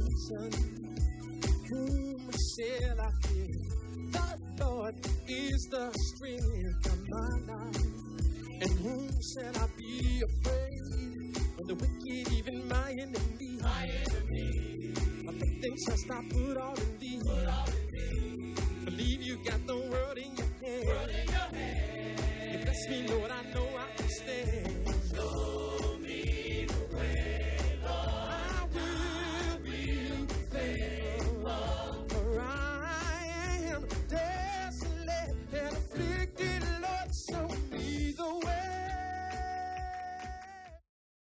reason. Whom shall I fear? The Lord is the strength of my life. And whom shall I be afraid? Of the wicked, even my enemy. Of the things trust I put all in thee. Believe you got the world in your hand. You bless me, Lord, I know I can stand. Show me the way, Lord. I will be faithful, for I am desolate and afflicted. Lord, show me the way.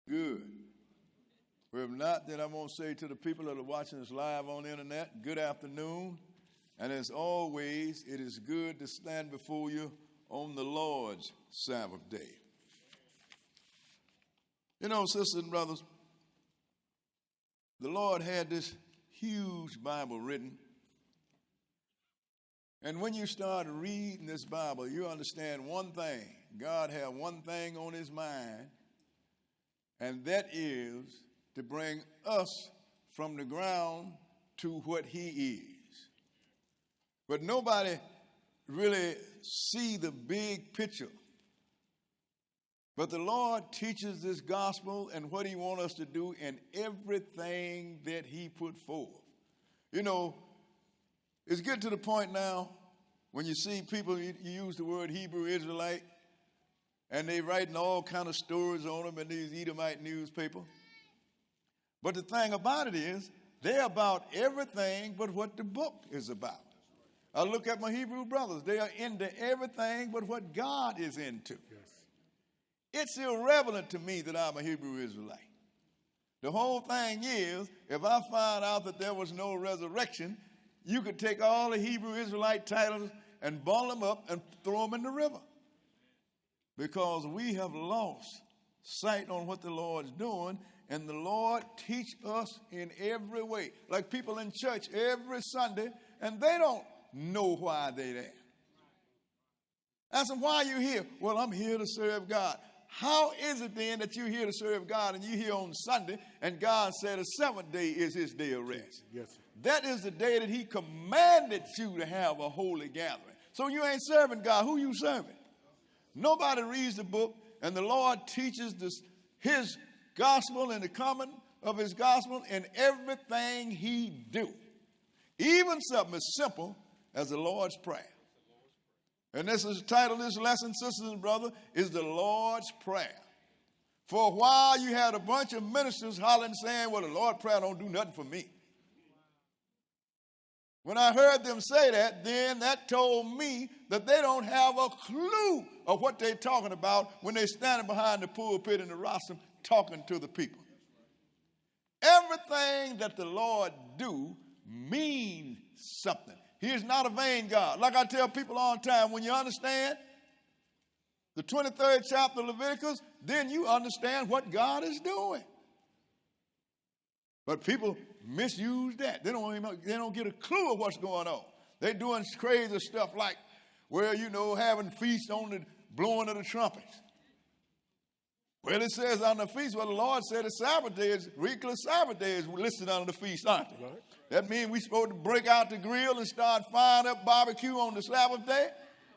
Good. Well, if not, then I'm going to say to the people that are watching us live on the internet, good afternoon. And as always, it is good to stand before you on the Lord's Sabbath day. You know, sisters and brothers, the Lord had this huge Bible written. And when you start reading this Bible, you understand one thing. God had one thing on his mind, and that is to bring us from the ground to what he is. But nobody really see the big picture. But the Lord teaches this gospel and what he wants us to do in everything that he put forth. You know, it's getting to the point now when you see people, you use the word Hebrew Israelite, and they writing all kind of stories on them in these Edomite newspapers. But the thing about it is, they're about everything but what the book is about. I look at my Hebrew brothers. They are into everything but what God is into. Yes. It's irrelevant to me that I'm a Hebrew Israelite. The whole thing is, if I find out that there was no resurrection, you could take all the Hebrew Israelite titles and bundle them up and throw them in the river. Because we have lost sight on what the Lord's doing, and the Lord teach us in every way. Like people in church every Sunday, and they don't know why they're there. Ask them, why are you here? Well, I'm here to serve God. How is it then that you're here to serve God and you're here on Sunday and God said the seventh day is his day of rest? Yes, sir. That is the day that he commanded you to have a holy gathering. So you ain't serving God. Who you serving? Nobody reads the book, and the Lord teaches his gospel and the coming of his gospel in everything he do. Even something as simple as the Lord's Prayer. And this is the title of this lesson, sisters and brothers, is the Lord's Prayer. For a while you had a bunch of ministers hollering saying, well, the Lord's Prayer don't do nothing for me. When I heard them say that, then that told me that they don't have a clue of what they're talking about when they're standing behind the pulpit in the rostrum talking to the people. Everything that the Lord do means something. He is not a vain God. Like I tell people all the time, when you understand the 23rd chapter of Leviticus, then you understand what God is doing. But people misuse that. They don't get a clue of what's going on. They're doing crazy stuff like, well, you know, having feasts on the blowing of the trumpets. Well, it says on the feast, well, the Lord said the Sabbath day is, regular Sabbath day is listed on the feast, aren't they? Right. That means we're supposed to break out the grill and start firing up barbecue on the Sabbath day?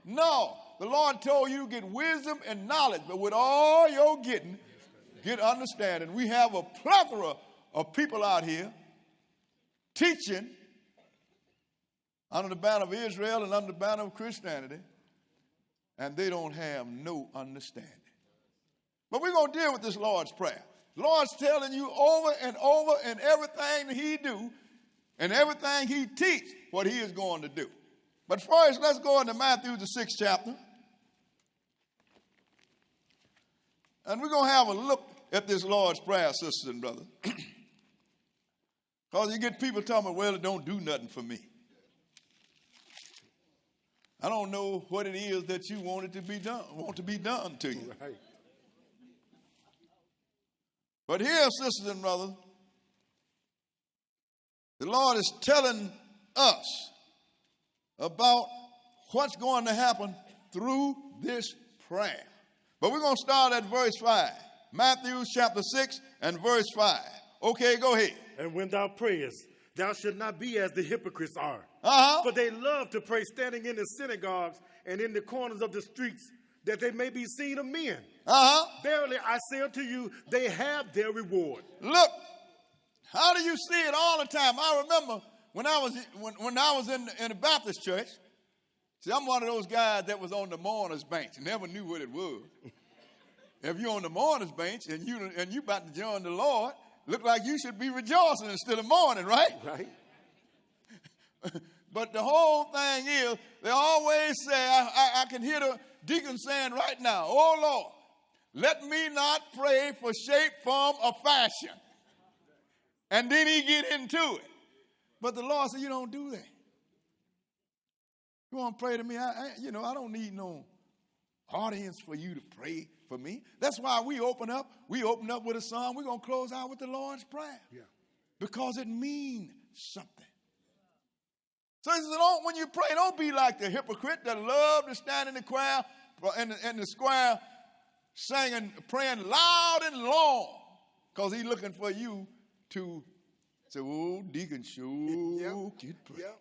No. The Lord told you to get wisdom and knowledge, but with all you're getting, get understanding. We have a plethora of people out here teaching under the banner of Israel and under the banner of Christianity, and they don't have no understanding. But we're going to deal with this Lord's Prayer. The Lord's telling you over and over in everything that he do and everything he teach what he is going to do. But first, let's go into Matthew, the 6th chapter. And we're going to have a look at this Lord's Prayer, sisters and brothers. Because you get people talking about, well, it don't do nothing for me. I don't know what it is that you want to be done to you. Right. But here, sisters and brothers, the Lord is telling us about what's going to happen through this prayer. But we're going to start at verse 5. Matthew chapter 6 and verse 5. Okay, go ahead. And when thou prayest, Thou shalt not be as the hypocrites are. Uh-huh. For they love to pray standing in the synagogues and in the corners of the streets, that they may be seen of men. Uh-huh. Verily I say unto you, they have their reward. Look, how do you see it all the time? I remember when I was in the Baptist church. See, I'm one of those guys that was on the mourner's bench. Never knew what it was. If you're on the mourner's bench and you about to join the Lord, look like you should be rejoicing instead of mourning, right? Right. But the whole thing is, they always say, I can hear the deacon saying right now, oh Lord, let me not pray for shape, form, or fashion. And then he get into it. But the Lord said, you don't do that. You want to pray to me? I don't need no audience for you to pray for me. That's why we open up with a song. We're going to close out with the Lord's Prayer. Yeah. Because it means something. So he says, when you pray, don't be like the hypocrite that love to stand in the choir, in the square, singing, praying loud and long, because he's looking for you to say, oh, Deacon sure can pray. Yep.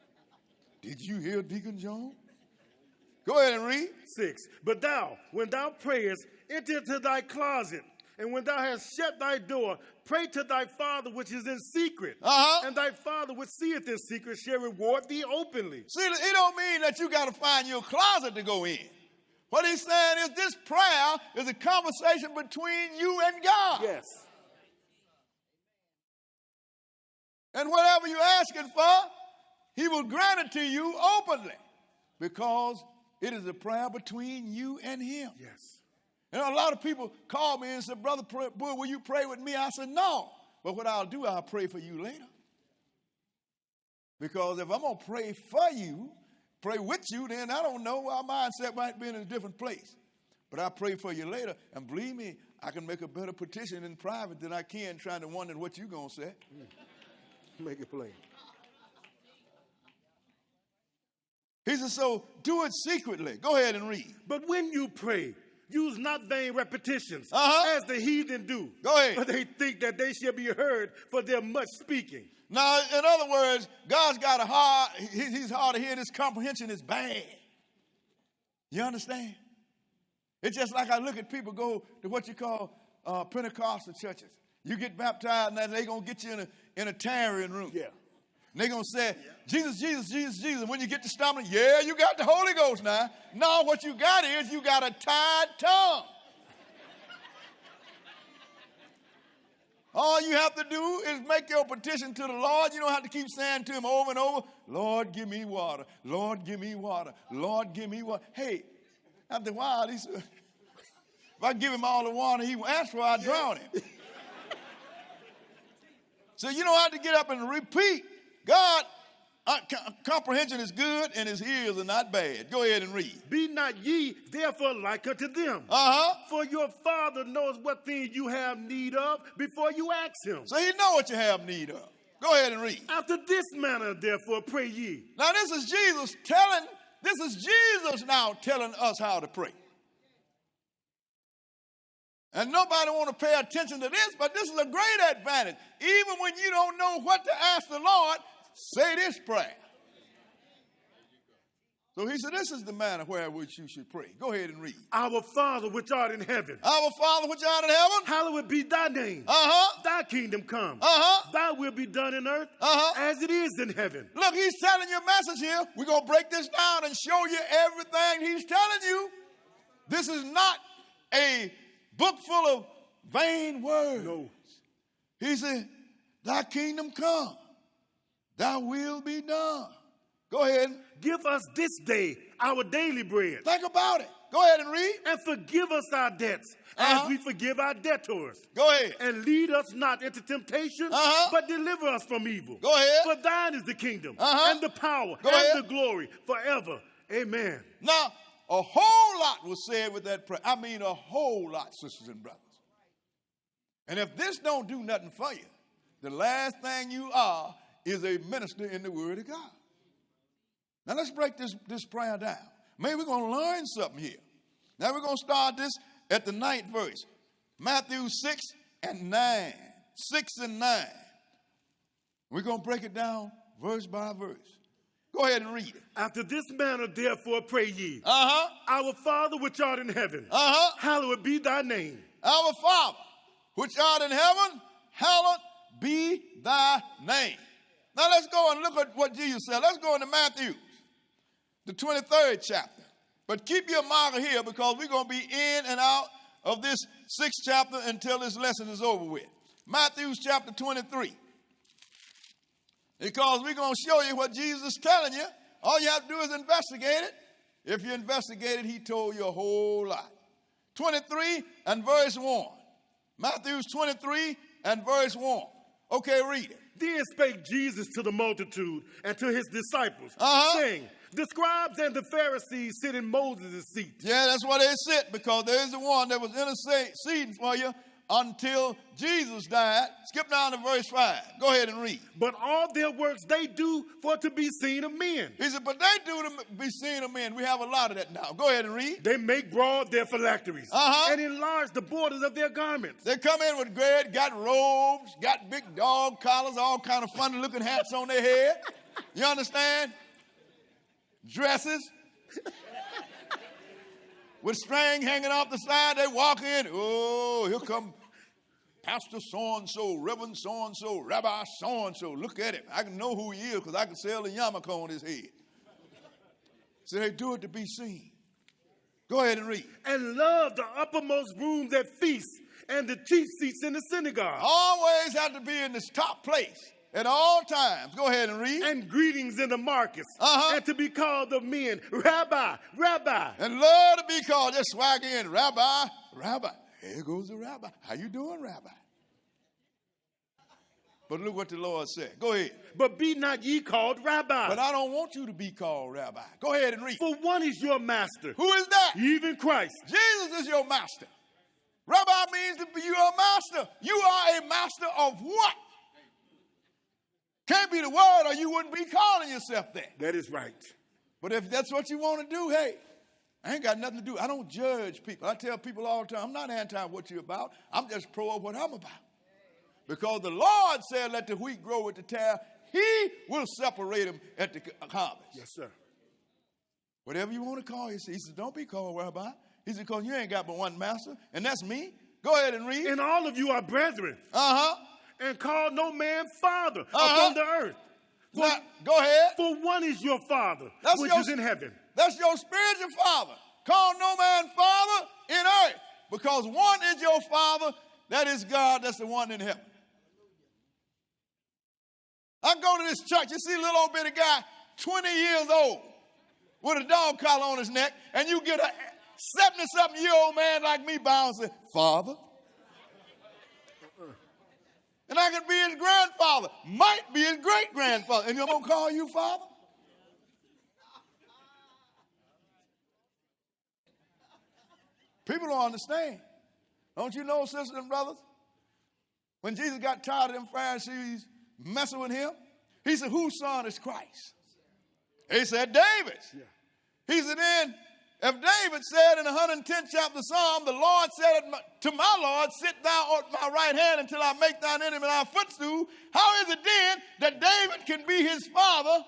Did you hear Deacon Jones? Go ahead and read. 6. But thou, when thou prayest, enter into thy closet, and when thou hast shut thy door, pray to thy Father which is in secret. Uh-huh. And thy Father which seeth in secret shall reward thee openly. See, it don't mean that you got to find your closet to go in. What he's saying is this prayer is a conversation between you and God. Yes. And whatever you're asking for, he will grant it to you openly, because it is a prayer between you and him. Yes. And a lot of people call me and say, Brother Boy, will you pray with me? I said, no. But what I'll do, I'll pray for you later. Because if I'm going to pray for you, pray with you, then I don't know, our mindset might be in a different place. But I'll pray for you later. And believe me, I can make a better petition in private than I can trying to wonder what you're going to say. Make it plain. He says, so do it secretly. Go ahead and read. But when you pray, use not vain repetitions, as the heathen do. Go ahead. For they think that they shall be heard for their much speaking. Now, in other words, God's got he's hard to hear. His comprehension is bad. You understand? It's just like I look at people go to what you call Pentecostal churches. You get baptized, and they're going to get you in a tarrying room. Yeah. And they're going to say, Jesus, Jesus, Jesus, Jesus. When you get to stumbling, yeah, you got the Holy Ghost now. No, what you got is you got a tied tongue. All you have to do is make your petition to the Lord. You don't have to keep saying to him over and over, Lord, give me water. Lord, give me water. Lord, give me water. Hey, after a while, he said, if I give him all the water he asked for, I drown him. So you don't have to get up and repeat. God, comprehension is good and his ears are not bad. Go ahead and read. Be not ye therefore like unto them. For your Father knows what things you have need of before you ask him. So he knows what you have need of. Go ahead and read. After this manner therefore pray ye. Now this is Jesus now telling us how to pray. And nobody want to pay attention to this, but this is a great advantage. Even when you don't know what to ask the Lord, say this prayer. So he said, this is the manner wherewith you should pray. Go ahead and read. Our Father which art in heaven. Our Father which art in heaven. Hallowed be thy name. Thy kingdom come. Thy will be done in earth as it is in heaven. Look, he's telling you a message here. We're going to break this down and show you everything he's telling you. This is not a book full of vain words. No. He said, thy kingdom come, thy will be done. Go ahead. Give us this day our daily bread. Think about it. Go ahead and read. And forgive us our debts as we forgive our debtors. Go ahead. And lead us not into temptation, but deliver us from evil. Go ahead. For thine is the kingdom and the power and the glory forever. Amen. Now, a whole lot was said with that prayer. I mean, a whole lot, sisters and brothers. And if this don't do nothing for you, the last thing you are is a minister in the Word of God. Now, let's break this prayer down. Maybe we're going to learn something here. Now, we're going to start this at the 9th verse. Matthew 6 and 9. 6 and 9. We're going to break it down verse by verse. Go ahead and read it. After this manner, therefore, pray ye. Our Father which art in heaven, hallowed be thy name. Our Father which art in heaven, hallowed be thy name. Now let's go and look at what Jesus said. Let's go into Matthew, the 23rd chapter. But keep your marker here because we're going to be in and out of this 6th chapter until this lesson is over with. Matthew chapter 23. Because we're going to show you what Jesus is telling you. All you have to do is investigate it. If you investigate it, he told you a whole lot. 23 and verse 1. Matthew 23 and verse 1. Okay, read it. Then spake Jesus to the multitude and to his disciples, saying, the scribes and the Pharisees sit in Moses' seat. Yeah, that's where they sit, because there is the one that was interceding for you until Jesus died. Skip down to verse 5. Go ahead and read. But all their works they do for to be seen of men. He said, but they do to be seen of men. We have a lot of that now. Go ahead and read. They make broad their phylacteries and enlarge the borders of their garments. They come in with great, got robes, got big dog collars, all kind of funny looking hats on their head. You understand? Dresses with string hanging off the side. They walk in. Oh, here come Pastor so-and-so, Reverend so-and-so, Rabbi so-and-so. Look at him. I can know who he is because I can sell the yarmulke on his head. So they do it to be seen. Go ahead and read. And love the uppermost rooms at feasts and the chief seats in the synagogue. Always have to be in this top place at all times. Go ahead and read. And greetings in the markets. And to be called of men, Rabbi, Rabbi. And love to be called, just swag in, Rabbi, Rabbi. Here goes the rabbi. How you doing, Rabbi? But look what the Lord said. Go ahead. But be not ye called Rabbi. But I don't want you to be called Rabbi. Go ahead and read. For one is your master. Who is that? Even Christ. Jesus is your master. Rabbi means to be your master. You are a master of what? Can't be the word or you wouldn't be calling yourself that. That is right. But if that's what you want to do, hey, I ain't got nothing to do. I don't judge people. I tell people all the time, I'm not anti what you're about. I'm just pro of what I'm about. Because the Lord said, let the wheat grow with the tare. He will separate them at the harvest. Yes, sir. Whatever you want to call yourself. He said, don't be called Rabbi. He said, because you ain't got but one master, and that's me. Go ahead and read. And all of you are brethren. And call no man father upon the earth. Now, go ahead. For one is your Father, which is in heaven. That's your spiritual father. Call no man father in earth. Because one is your father, that is God, that's the one in heaven. I go to this church, you see a little old bitty guy, 20 years old, with a dog collar on his neck, and you get a 70-something-year-old man like me bow and say, Father. And I could be his grandfather, might be his great-grandfather, and you're going to call you Father? People don't understand. Don't you know, sisters and brothers? When Jesus got tired of them Pharisees messing with him, he said, whose son is Christ? He said, David's. Yeah. He said, then, if David said in the 110th chapter Psalm, the Lord said to my Lord, sit thou at my right hand until I make thine enemy thy footstool, how is it then that David can be his father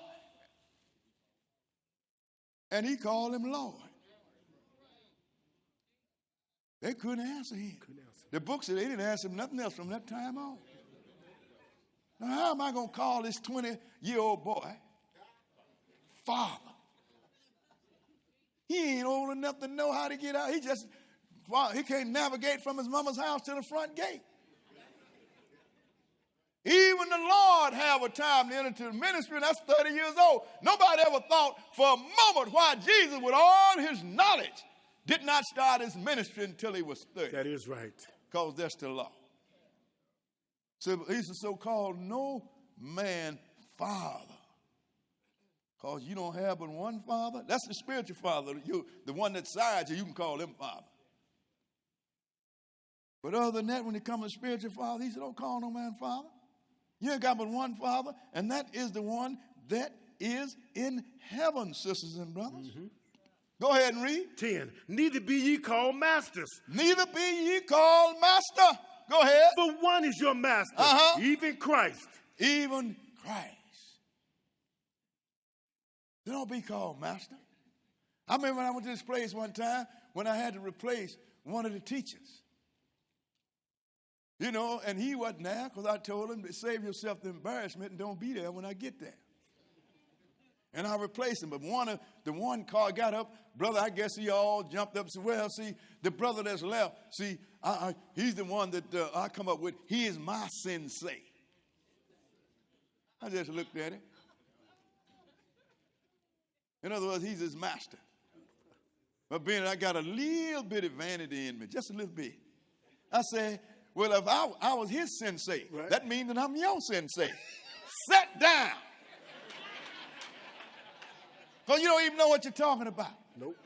and he called him Lord? They couldn't answer him. The book said they didn't answer him nothing else from that time on. Now, how am I going to call this 20-year-old boy Father? He ain't old enough to know how to get out. He can't navigate from his mama's house to the front gate. Even the Lord have a time to enter into the ministry, and that's 30 years old. Nobody ever thought for a moment why Jesus, with all his knowledge, did not start his ministry until he was 30. That is right. Because that's the law. So he's the so-called no man father. Because you don't have but one father. That's the spiritual father. The one that sides you can call him father. But other than that, when it comes to spiritual father, he said, don't call no man father. You ain't got but one father, and that is the one that is in heaven, sisters and brothers. Go ahead and read. 10. Neither be ye called masters. Neither be ye called master. Go ahead. For one is your master, even Christ. Even Christ. They don't be called master. I remember when I went to this place one time when I had to replace one of the teachers. You know, and he wasn't there because I told him to save yourself the embarrassment and don't be there when I get there. And I replaced him. But the one car got up, brother, I guess he all jumped up and said, well, see, the brother that's left, see, he's the one that I come up with. He is my sensei. I just looked at him. In other words, he's his master. But being I got a little bit of vanity in me, just a little bit. I said, well, if I was his sensei, right, that means that I'm your sensei. Sit down. Because you don't even know what you're talking about. Nope.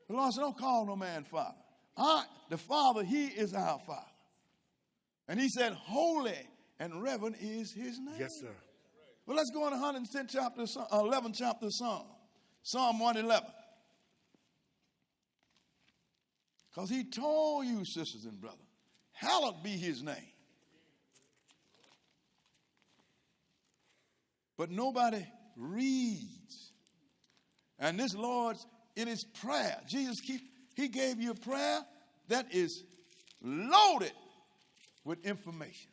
The Lord said, don't call no man father. The Father, he is our Father. And he said, holy and reverend is his name. Yes, sir. Well, let's go on 110 chapter, 11 chapter of Psalm. Psalm 111. Because he told you, sisters and brothers, hallowed be his name. But nobody reads. And this Lord's, in his prayer, he gave you a prayer that is loaded with information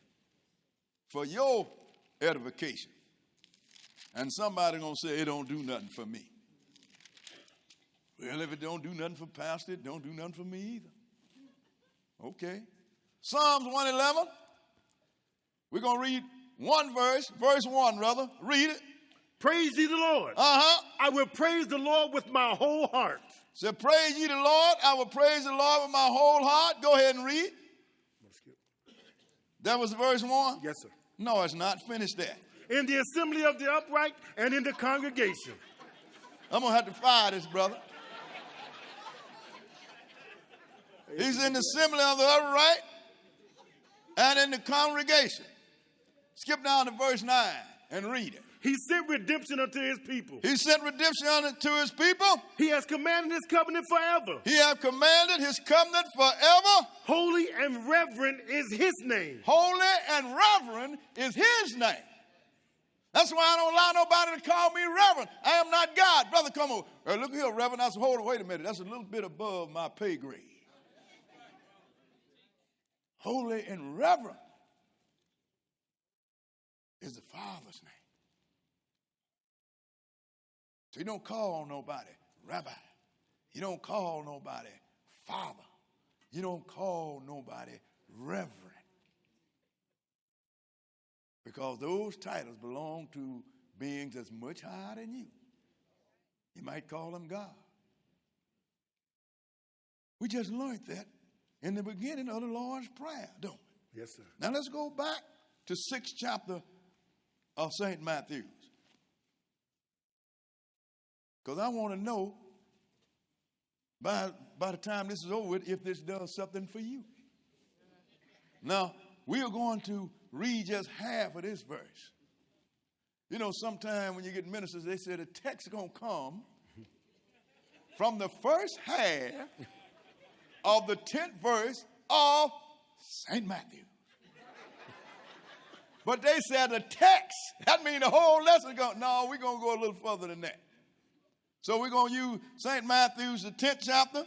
for your edification. And somebody going to say, it don't do nothing for me. Well, if it don't do nothing for pastor, it don't do nothing for me either. Okay. Psalms 111. We're going to read one verse. Verse 1, brother. Read it. Praise ye the Lord. I will praise the Lord with my whole heart. So praise ye the Lord. I will praise the Lord with my whole heart. Go ahead and read. That was verse 1? Yes, sir. No, it's not. Finish that. In the assembly of the upright and in the congregation. I'm going to have to fire this brother. He's in the assembly of the upright and in the congregation. Skip down to verse 9 and read it. He sent redemption unto his people. He sent redemption unto his people. He has commanded his covenant forever. He has commanded his covenant forever. Holy and reverend is his name. Holy and reverend is his name. That's why I don't allow nobody to call me reverend. I am not God. Brother, come on. Look here, reverend. I said, hold on, wait a minute. That's a little bit above my pay grade. Holy and reverend is the Father's name. So you don't call nobody rabbi. You don't call nobody father. You don't call nobody reverend. Because those titles belong to beings that's much higher than you. You might call them God. We just learned that in the beginning of the Lord's Prayer, don't we? Yes, sir. Now let's go back to 6th chapter of St. Matthew's. Because I want to know by the time this is over if this does something for you. Now, we are going to read just half of this verse. You know, sometimes when you get ministers, they say the text is going to come from the first half of the 10th verse of St. Matthew. But they said the text, that means the whole lesson going, no, we're going to go a little further than that. So we're going to use St. Matthew's, the 10th chapter,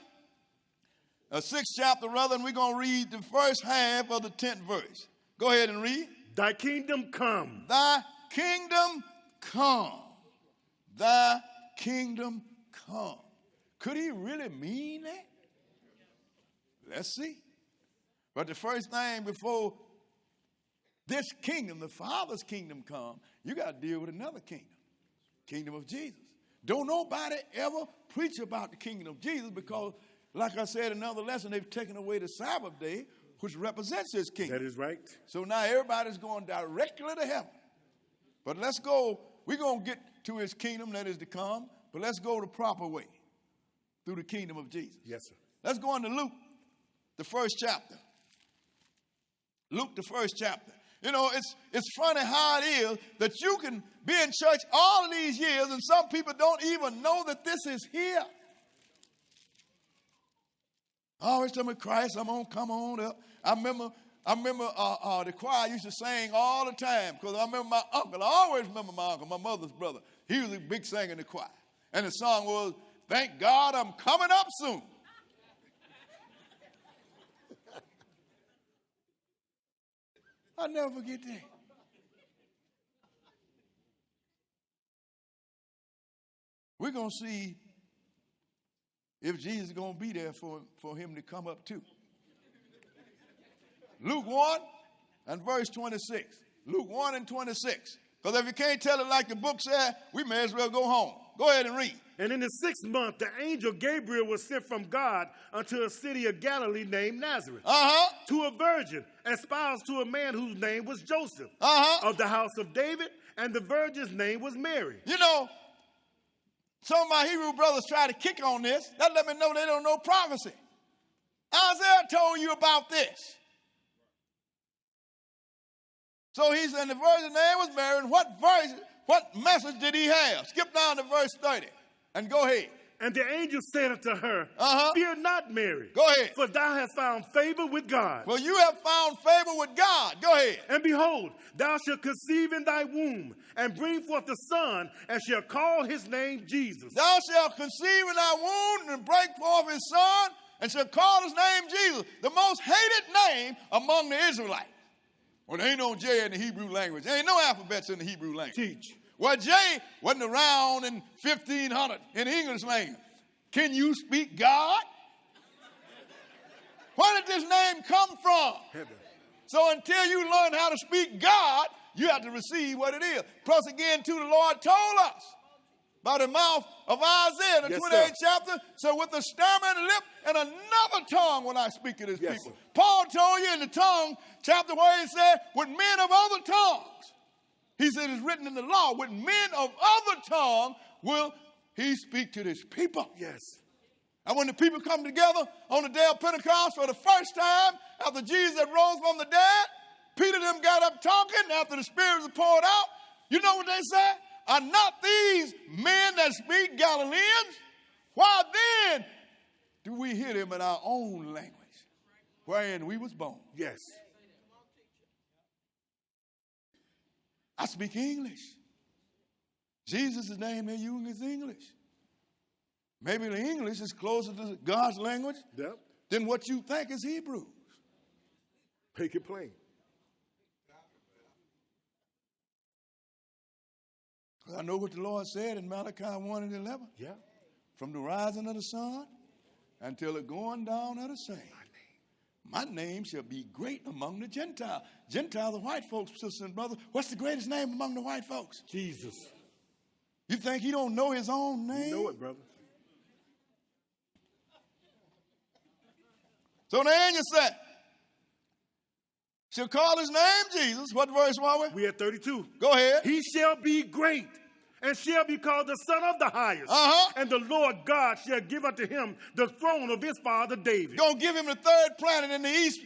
6th chapter rather, and we're going to read the first half of the 10th verse. Go ahead and read. Thy kingdom come. Thy kingdom come. Thy kingdom come. Could he really mean that? Let's see. But the first thing before this kingdom, the Father's kingdom come, you got to deal with another kingdom. Kingdom of Jesus. Don't nobody ever preach about the kingdom of Jesus because, like I said in another lesson, they've taken away the Sabbath day, which represents his kingdom. That is right. So now everybody's going directly to heaven. But let's go, we're going to get to his kingdom that is to come, but let's go the proper way, through the kingdom of Jesus. Yes, sir. Let's go into Luke, the 1st chapter. Luke, the 1st chapter. You know, it's funny how it is that you can be in church all of these years and some people don't even know that this is here. I always tell me, Christ, I'm going to come on up. I remember I remember the choir used to sing all the time because I remember my uncle. I always remember my uncle, my mother's brother. He was a big singer in the choir. And the song was, "Thank God I'm coming up soon." I'll never forget that. We're going to see if Jesus is going to be there for him to come up too. Luke 1 and verse 26. Luke 1 and 26. Because if you can't tell it like the book said, we may as well go home. Go ahead and read. And in the 6th month, the angel Gabriel was sent from God unto a city of Galilee named Nazareth, to a virgin espoused to a man whose name was Joseph, of the house of David, and the virgin's name was Mary. You know, some of my Hebrew brothers try to kick on this. That let me know they don't know prophecy. Isaiah told you about this. So he said the virgin's name was Mary. And what message did he have? Skip down to verse 30 and go ahead. And the angel said unto her, Fear not, Mary. Go ahead. For thou hast found favor with God. Well, you have found favor with God. Go ahead. And behold, thou shalt conceive in thy womb, and bring forth a son, and shalt call his name Jesus. Thou shalt conceive in thy womb, and bring forth his son, and shalt call his name Jesus, the most hated name among the Israelites. Well, there ain't no J in the Hebrew language. There ain't no alphabets in the Hebrew language. Teach. Well, J wasn't around in 1500 in English language. Can you speak God? Where did this name come from? Heaven. So until you learn how to speak God, you have to receive what it is. Plus again, too, the Lord told us by the mouth of Isaiah, the 28th chapter, so with a stammering lip and another tongue when I speak to this people. Sir. Paul told you in the tongue chapter where he said, with men of other tongues. He said it's written in the law, with men of other tongue will he speak to this people. Yes. And when the people come together on the day of Pentecost for the first time, after Jesus had rose from the dead, Peter and them got up talking after the Spirit was poured out. You know what they said? Are not these men that speak Galileans? Why then do we hear them in our own language, wherein we was born? Yes. I speak English. Jesus' name they use is English. Maybe the English is closer to God's language than what you think is Hebrew. Make it plain. I know what the Lord said in Malachi 1 and 11. Yeah. From the rising of the sun until the going down of the same. My name shall be great among the Gentiles. Gentiles are white folks, sisters and brothers. What's the greatest name among the white folks? Jesus. You think he don't know his own name? You know it, brother. So the angel said, shall call his name Jesus. What verse were we? We at 32. Go ahead. He shall be great, and shall be called the Son of the Highest. And the Lord God shall give unto him the throne of his father David. Going to give him the third planet in the east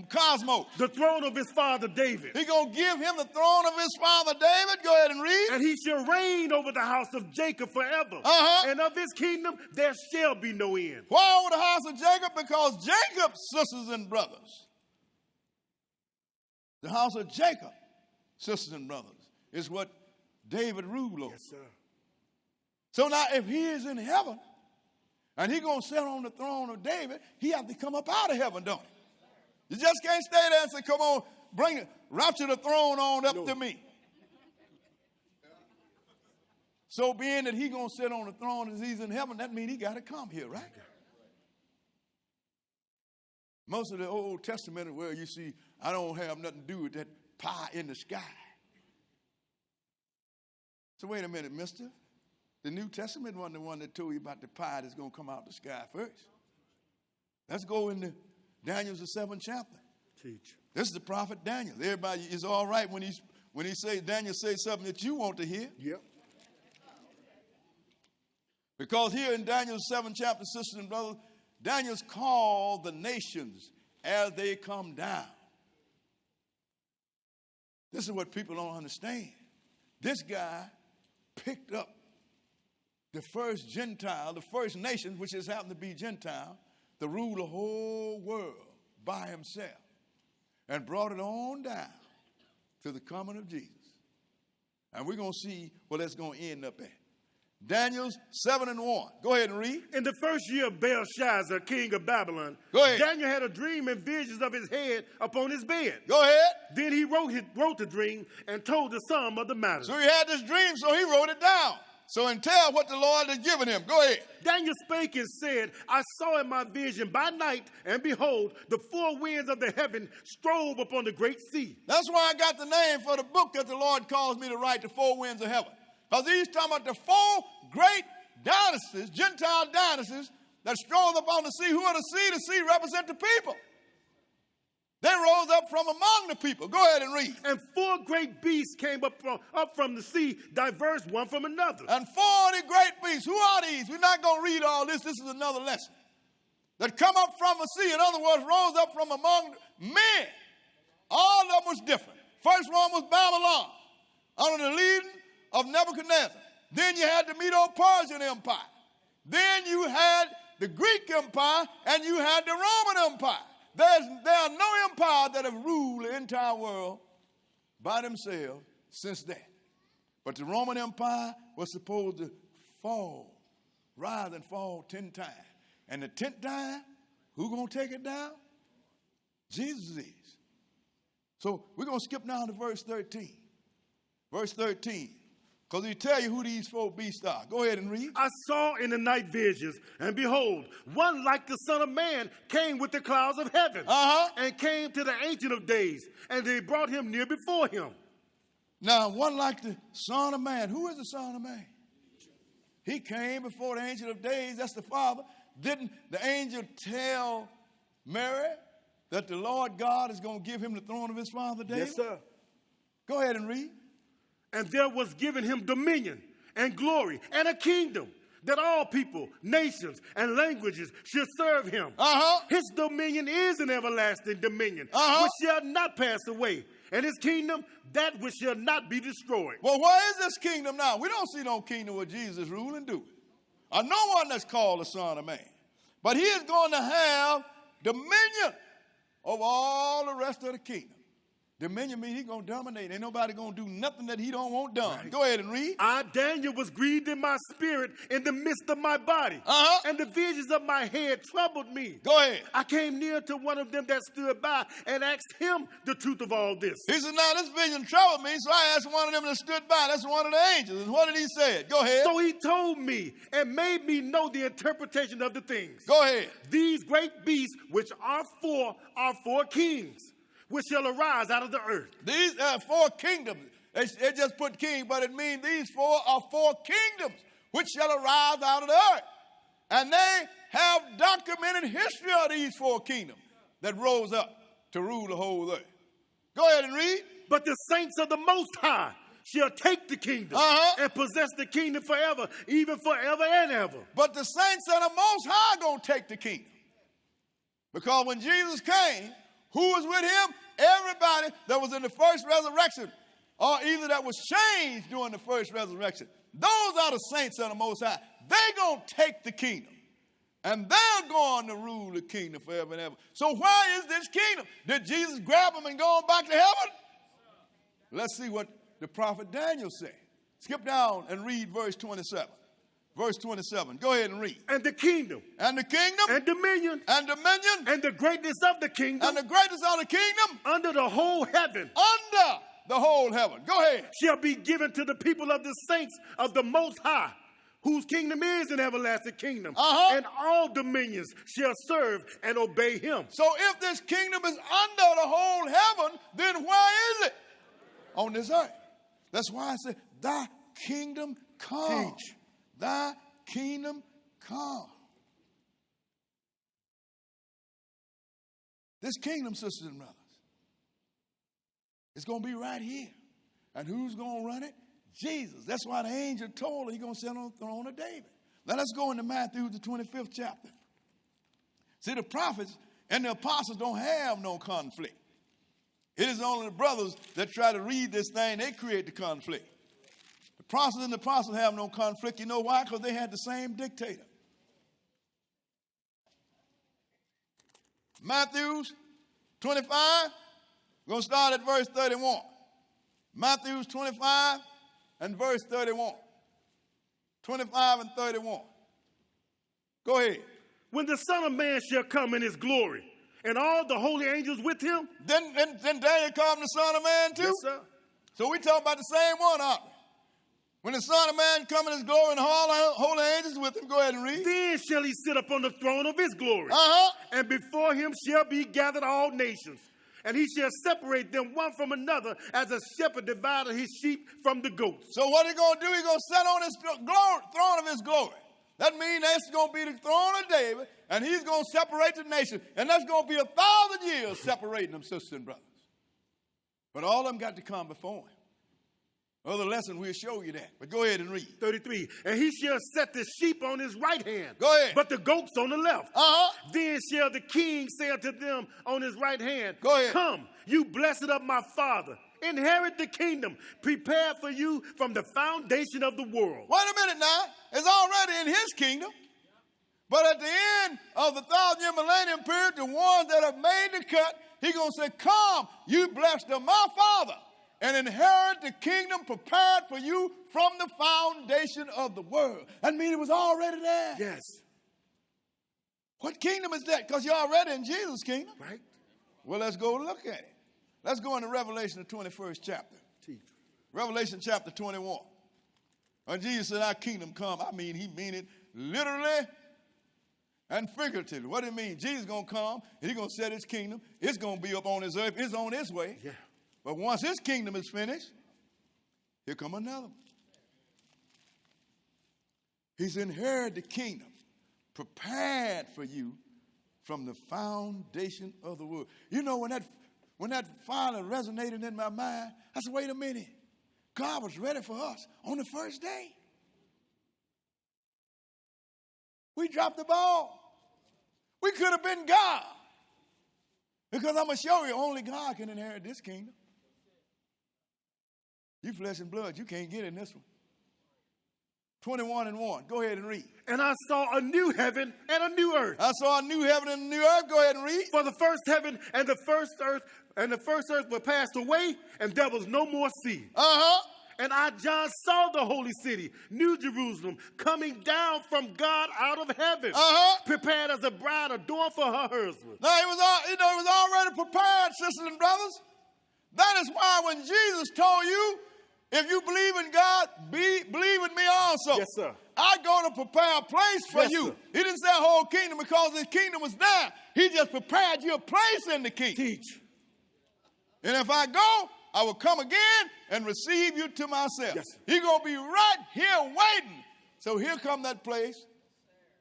cosmos. The throne of his father David. He's going to give him the throne of his father David. Go ahead and read. And he shall reign over the house of Jacob forever. And of his kingdom there shall be no end. Why over the house of Jacob? Because Jacob, sisters and brothers, the house of Jacob, sisters and brothers, is what David ruled over. Yes, sir. So now if he is in heaven and he's going to sit on the throne of David, he has to come up out of heaven, don't he? You just can't stay there and say, come on, rapture the throne on up to me. So being that he's going to sit on the throne as he's in heaven, that means he got to come here, right? Most of the Old Testament where you see, I don't have nothing to do with that pie in the sky. So wait a minute, mister. The New Testament wasn't the one that told you about the pie that's going to come out the sky first. Let's go into Daniel's the 7th chapter. Teach. This is the prophet Daniel. Everybody is all right when he says Daniel says something that you want to hear. Yep. Because here in Daniel's 7th chapter, sisters and brothers, Daniel's called the nations as they come down. This is what people don't understand. This guy picked up the first Gentile, the first nation, which has happened to be Gentile, to rule the whole world by himself. and brought it on down to the coming of Jesus. And we're going to see where that's going to end up at. Daniel 7:1. Go ahead and read. In the first year of Belshazzar, king of Babylon, Daniel had a dream and visions of his head upon his bed. Go ahead. Then he wrote the dream and told the sum of the matter. So he had this dream, so he wrote it down. So and tell what the Lord has given him. Go ahead. Daniel spake and said, I saw in my vision by night, and behold, the four winds of the heaven strove upon the great sea. That's why I got the name for the book that the Lord calls me to write, The Four Winds of Heaven. Because he's talking about the four great dynasties, Gentile dynasties, that strove upon the sea. Who are the sea? The sea represent the people. They rose up from among the people. Go ahead and read. And four great beasts came up from the sea, diverse one from another. And 40 great beasts. Who are these? We're not going to read all this. This is another lesson. That come up from the sea. In other words, rose up from among men. All of them was different. First one was Babylon, under the leading of Nebuchadnezzar. Then you had the Medo-Persian Empire. Then you had the Greek Empire, and you had the Roman Empire. There are no empire that have ruled the entire world by themselves since then. But the Roman Empire was supposed to fall, rise and fall 10 times. And the 10th time, who's going to take it down? Jesus is. So we're going to skip down to verse 13. Verse 13. Because he tell you who these four beasts are. Go ahead and read. I saw in the night visions, and behold, one like the Son of Man came with the clouds of heaven, and came to the Ancient of Days, and they brought him near before him. Now, one like the Son of Man. Who is the Son of Man? He came before the Ancient of Days. That's the Father. Didn't the angel tell Mary that the Lord God is going to give him the throne of his father David? Yes, sir. Go ahead and read. And there was given him dominion and glory and a kingdom that all people, nations, and languages should serve him. His dominion is an everlasting dominion, which shall not pass away, and his kingdom that which shall not be destroyed. Well, where is this kingdom now? We don't see no kingdom where Jesus is ruling, do we? Or no one that's called the Son of Man. But he is going to have dominion over all the rest of the kingdom. Dominion means he's going to dominate. Ain't nobody going to do nothing that he don't want done. Right. Go ahead and read. I, Daniel, was grieved in my spirit in the midst of my body. And the visions of my head troubled me. Go ahead. I came near to one of them that stood by and asked him the truth of all this. He said, now this vision troubled me, so I asked one of them that stood by. That's one of the angels. And what did he say? Go ahead. So he told me and made me know the interpretation of the things. Go ahead. These great beasts, which are four kings, which shall arise out of the earth. These are four kingdoms. They just put king, but it means these four are four kingdoms which shall arise out of the earth. And they have documented history of these four kingdoms that rose up to rule the whole earth. Go ahead and read. But the saints of the Most High shall take the kingdom and possess the kingdom forever, even forever and ever. But the saints of the Most High are going to take the kingdom. Because when Jesus came, who was with him? Everybody that was in the first resurrection, or either that was changed during the first resurrection. Those are the saints of the Most High. They're going to take the kingdom. And they're going to rule the kingdom forever and ever. So where is this kingdom? Did Jesus grab them and go on back to heaven? Let's see what the prophet Daniel said. Skip down and read verse 27. Verse 27. Go ahead and read. And the kingdom. And the kingdom. And dominion. And dominion. And the greatness of the kingdom. And the greatness of the kingdom. Under the whole heaven. Under the whole heaven. Go ahead. Shall be given to the people of the saints of the Most High, whose kingdom is an everlasting kingdom. And all dominions shall serve and obey him. So if this kingdom is under the whole heaven, then where is it? On this earth. That's why I said, thy kingdom come. Teach. Thy kingdom come. This kingdom, sisters and brothers, it's going to be right here. And who's going to run it? Jesus. That's why the angel told her he's going to sit on the throne of David. Now let's go into Matthew, the 25th chapter. See, the prophets and the apostles don't have no conflict. It is only the brothers that try to read this thing, they create the conflict. The prophets and the apostles have no conflict. You know why? Because they had the same dictator. Matthew 25, We're going to start at verse 31. Matthew 25 and verse 31. 25 and 31. Go ahead. When the Son of Man shall come in his glory, and all the holy angels with him. Then Daniel called him the Son of Man too? Yes, sir. So we talk about the same one, aren't we? When the Son of Man come in his glory and all the holy angels with him, go ahead and read. Then shall he sit upon the throne of his glory. And before him shall be gathered all nations. And he shall separate them one from another as a shepherd divided his sheep from the goats. So what he going to do? He's going to sit on his throne of his glory. That means that's going to be the throne of David, and he's going to separate the nation. And that's going to be 1,000 years separating them, sisters and brothers. But all of them got to come before him. Other lesson, we'll show you that. But go ahead and read. 33. And he shall set the sheep on his right hand. Go ahead. But the goats on the left. Then shall the king say unto them on his right hand, go ahead. Come, you blessed of my Father. Inherit the kingdom prepared for you from the foundation of the world. Wait a minute now. It's already in his kingdom. But at the end of the 1,000-year millennium period, the ones that have made the cut, he's going to say, come, you blessed of my Father, and inherit the kingdom prepared for you from the foundation of the world. That means it was already there. Yes. What kingdom is that? Because you're already in Jesus' kingdom. Right. Well, let's go look at it. Let's go into Revelation, the 21st chapter. Teach. Revelation chapter 21. When Jesus said, our kingdom come, I mean, he mean it literally and figuratively. What do it mean? Jesus is going to come, and he's going to set his kingdom. It's going to be up on his earth. It's on its way. Yeah. But once his kingdom is finished, here come another one. He's inherited the kingdom, prepared for you from the foundation of the world. You know, when that finally resonated in my mind, I said, wait a minute. God was ready for us on the first day. We dropped the ball. We could have been God. Because I'm going to show you, only God can inherit this kingdom. You flesh and blood, you can't get in this one. 21 and 1. Go ahead and read. And I saw a new heaven and a new earth. I saw a new heaven and a new earth. Go ahead and read. For the first heaven and the first earth were passed away, and there was no more sea. And I, John, saw the holy city, New Jerusalem, coming down from God out of heaven, prepared as a bride adorned for her husband. Now, it was already prepared, sisters and brothers. That is why when Jesus told you, if you believe in God, believe in me also. Yes, sir. I go to prepare a place for you. Sir. He didn't say a whole kingdom because his kingdom was there. He just prepared you a place in the kingdom. Teach. And if I go, I will come again and receive you to myself. Yes, He's going to be right here waiting. So here come that place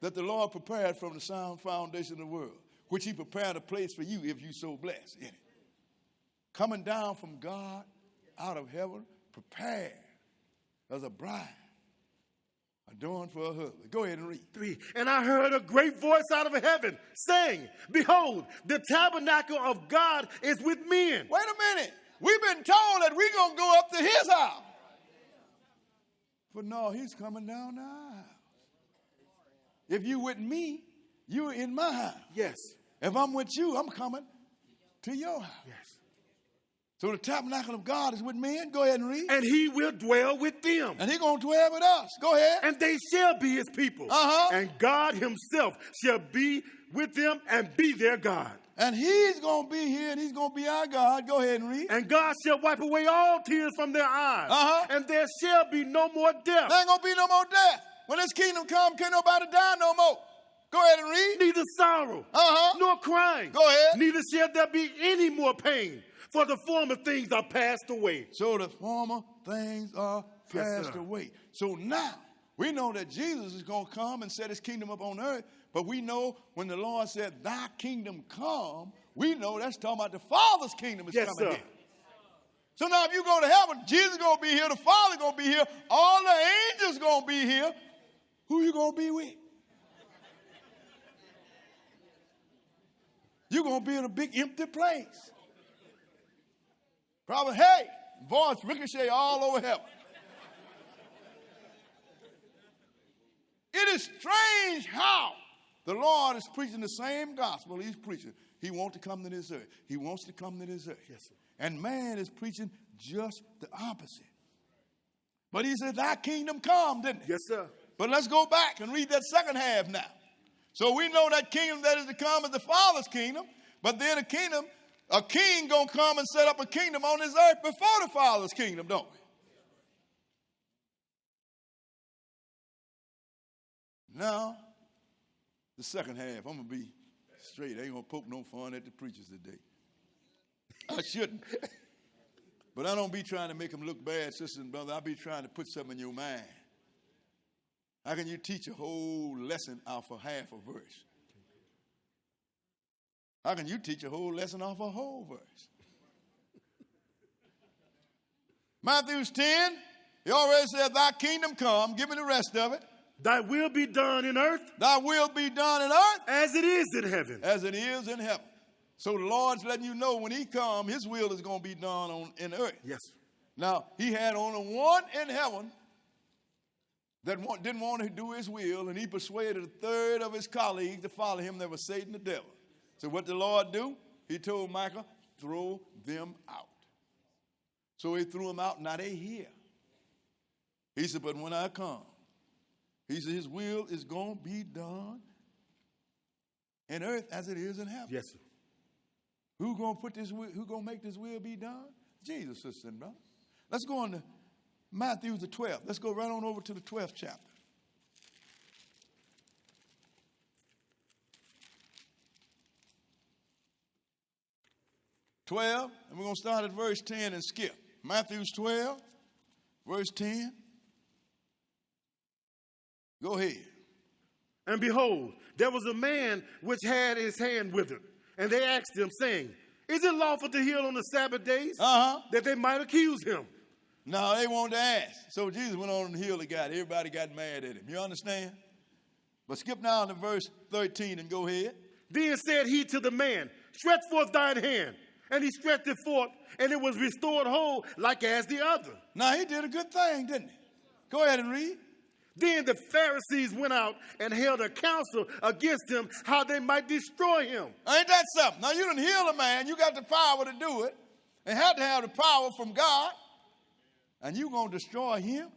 that the Lord prepared from the sound foundation of the world, which he prepared a place for you if you so blessed in it. Coming down from God out of heaven, prepared as a bride, adorned for her husband. Go ahead and read. 3. And I heard a great voice out of heaven saying, behold, the tabernacle of God is with men. Wait a minute. We've been told that we're going to go up to his house. But no, he's coming down the aisle. If you with me, you're in my house. Yes. If I'm with you, I'm coming to your house. Yes. So the tabernacle of God is with men. Go ahead and read. And he will dwell with them. And he's going to dwell with us. Go ahead. And they shall be his people. And God himself shall be with them and be their God. And he's going to be here and he's going to be our God. Go ahead and read. And God shall wipe away all tears from their eyes. And there shall be no more death. There ain't going to be no more death. When this kingdom comes, can't nobody die no more. Go ahead and read. Neither sorrow, nor crying. Go ahead. Neither shall there be any more pain, for the former things are passed away. So the former things are passed away. So now we know that Jesus is going to come and set his kingdom up on earth. But we know when the Lord said, thy kingdom come, we know that's talking about the Father's kingdom is coming here. So now if you go to heaven, Jesus is going to be here, the Father is going to be here, all the angels going to be here. Who you going to be with? You're going to be in a big empty place. Probably, hey, voice ricochet all over heaven. It is strange how the Lord is preaching the same gospel he's preaching. He wants to come to this earth. He wants to come to this earth. Yes, sir. And man is preaching just the opposite. But he said, thy kingdom come, didn't he? Yes, sir. But let's go back and read that second half now. So we know that kingdom that is to come is the Father's kingdom. But then a king going to come and set up a kingdom on this earth before the Father's kingdom, don't we? Now, the second half, I'm going to be straight. I ain't going to poke no fun at the preachers today. I shouldn't. But I don't be trying to make them look bad, sisters and brothers. I be trying to put something in your mind. How can you teach a whole lesson off of half a verse? How can you teach a whole lesson off a whole verse? Matthew 10, he already said, thy kingdom come. Give me the rest of it. Thy will be done in earth. Thy will be done in earth. As it is in heaven. As it is in heaven. So the Lord's letting you know when he comes, his will is going to be done in earth. Yes. Now, he had only one in heaven that didn't want to do his will, and he persuaded a third of his colleagues to follow him. That was Satan the devil. So what did the Lord do? He told Michael, throw them out. So he threw them out. Now they here. He said, but when I come, he said his will is going to be done in earth as it is in heaven. Yes, sir. Who going to make this will be done? Jesus, sister and brother. Let's go on to Matthew the 12th. Let's go right on over to the 12th chapter. And we're going to start at verse 10 and skip. Matthew 12, verse 10. Go ahead. And behold, there was a man which had his hand withered. And they asked him, saying, is it lawful to heal on the Sabbath days? That they might accuse him. No, they wanted to ask. So Jesus went on and healed the guy. Everybody got mad at him. You understand? But skip down to verse 13 and go ahead. Then said he to the man, stretch forth thine hand. And he stretched it forth, and it was restored whole like as the other. Now, he did a good thing, didn't he? Go ahead and read. Then the Pharisees went out and held a council against him, how they might destroy him. Ain't that something? Now, you done heal a man. You got the power to do it. And had to have the power from God. And you going to destroy him?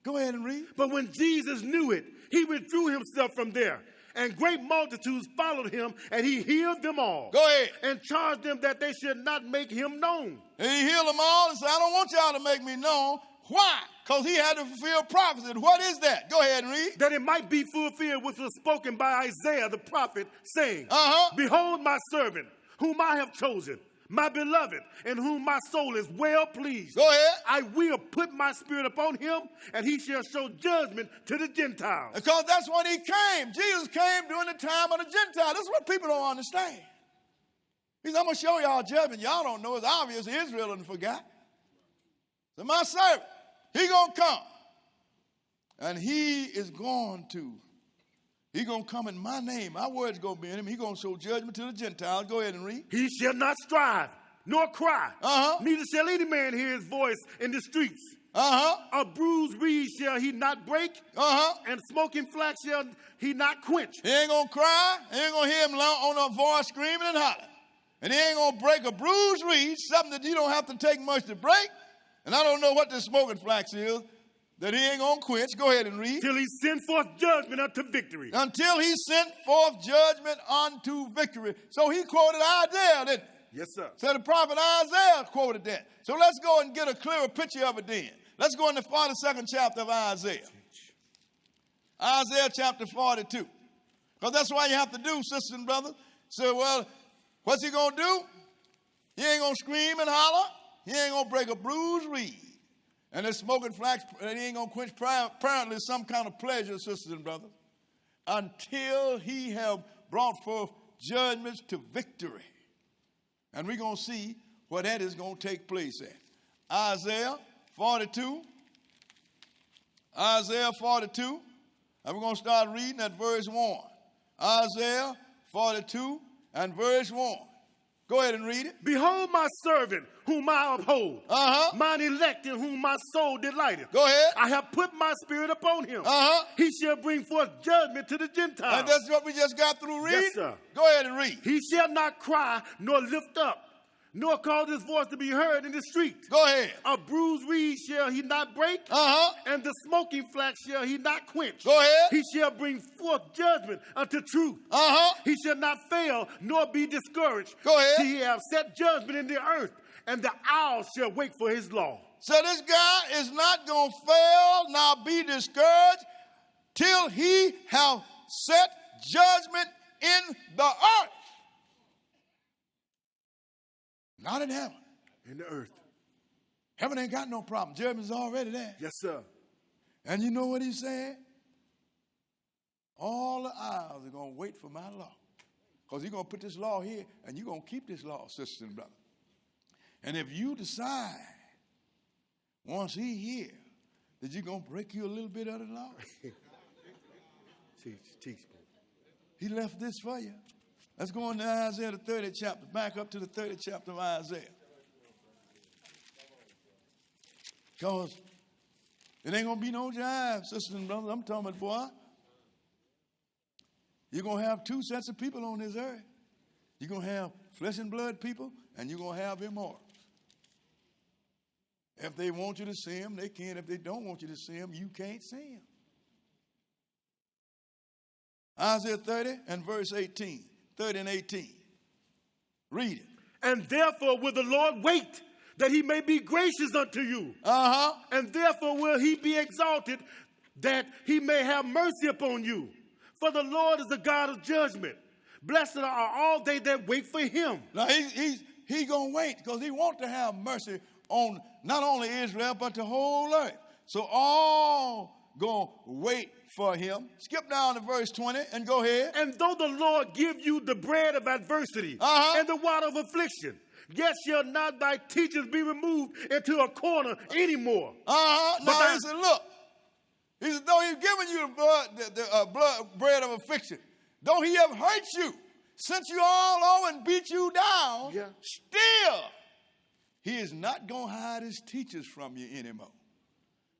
Go ahead and read. But when Jesus knew it, he withdrew himself from there. And great multitudes followed him, and he healed them all. Go ahead. And charged them that they should not make him known. And he healed them all and said, I don't want y'all to make me known. Why? Because he had to fulfill prophecy. What is that? Go ahead and read. That it might be fulfilled which was spoken by Isaiah the prophet, saying, behold my servant, whom I have chosen, my beloved, in whom my soul is well pleased. Go ahead. I will put my spirit upon him, and he shall show judgment to the Gentiles. Because that's when he came. Jesus came during the time of the Gentiles. That's what people don't understand. He said, I'm going to show y'all judgment. Y'all don't know. It's obvious Israel done forgot. So my servant, he going to come. And he is going to come in my name. My word's going to be in him. He going to show judgment to the Gentiles. Go ahead and read. He shall not strive, nor cry. Neither shall any man hear his voice in the streets. A bruised reed shall he not break. And smoking flax shall he not quench. He ain't going to cry. He ain't going to hear him on a voice screaming and hollering. And he ain't going to break a bruised reed, something that you don't have to take much to break. And I don't know what this smoking flax is that he ain't going to quench. Go ahead and read. Till he send forth judgment unto victory. Until he sent forth judgment unto victory. So he quoted Isaiah, didn't he? Yes, sir. So the prophet Isaiah quoted that. So let's go and get a clearer picture of it then. Let's go in the 42nd chapter of Isaiah. Isaiah chapter 42. Because that's why you have to do, sisters and brothers. So, well, what's he going to do? He ain't going to scream and holler. He ain't going to break a bruised reed. And this smoking flax, he ain't going to quench apparently some kind of pleasure, sisters and brothers, until he have brought forth judgments to victory. And we're going to see what that is going to take place at. Isaiah 42. Isaiah 42. And we're going to start reading at verse 1. Isaiah 42 and verse 1. Go ahead and read it. Behold my servant, whom I uphold. Mine elect, in whom my soul delighteth. Go ahead. I have put my spirit upon him. He shall bring forth judgment to the Gentiles. And that's what we just got through reading? Yes, sir. Go ahead and read. He shall not cry, nor lift up, nor cause his voice to be heard in the street. Go ahead. A bruised reed shall he not break, and the smoking flax shall he not quench. Go ahead. He shall bring forth judgment unto truth. He shall not fail, nor be discouraged. Go ahead. Till he have set judgment in the earth, and the owls shall wait for his law. So this guy is not going to fail, nor be discouraged, till he have set judgment in the earth. Not in heaven. In the earth. Heaven ain't got no problem. Judgment's already there. Yes, sir. And you know what he said? All the eyes are going to wait for my law. Because he's going to put this law here, and you're going to keep this law, sisters and brothers. And if you decide, once he here, that you're going to break you a little bit of the law, teach. He left this for you. Let's go into Isaiah, the 30th chapter. Back up to the 30th chapter of Isaiah. Because it ain't going to be no jive, sisters and brothers. I'm talking about, boy, you're going to have two sets of people on this earth. You're going to have flesh and blood people, and you're going to have immortals. If they want you to see them, they can. If they don't want you to see them, you can't see them. Isaiah 30 and verse 18. 30 and 18. Read it. And therefore will the Lord wait, that he may be gracious unto you. And therefore will he be exalted, that he may have mercy upon you. For the Lord is a God of judgment. Blessed are all they that wait for him. Now he going to wait because he wants to have mercy on not only Israel, but the whole earth. So all going to wait for him. Skip down to verse 20 and go ahead. And though the Lord give you the bread of adversity and the water of affliction, yet shall not thy teachers be removed into a corner anymore. Now he said, look. He said, though he's giving you the bread of affliction, though he have hurt you, sent you all over and beat you down, still he is not going to hide his teachers from you anymore.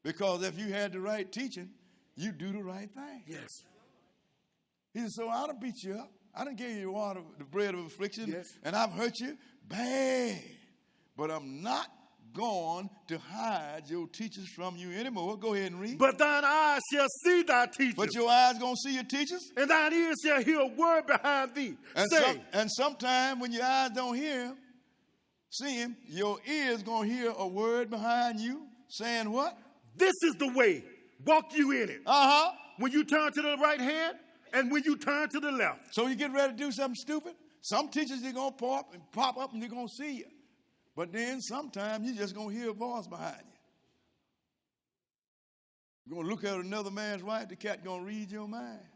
Because if you had the right teaching, you do the right thing. Yes. He said, so I done beat you up. I done gave you the water, the bread of affliction, and I've hurt you bad. But I'm not going to hide your teachers from you anymore. Go ahead and read. But thine eyes shall see thy teachers. But your eyes going to see your teachers? And thine ears shall hear a word behind thee. And sometime when your eyes don't hear him, see him, your ears going to hear a word behind you saying what? This is the way. Walk you in it. When you turn to the right hand and when you turn to the left. So you get ready to do something stupid? Some teachers, they're going to pop up and they're going to see you. But then sometimes you're just going to hear a voice behind you. You're going to look at another man's wife, the cat going to read your mind.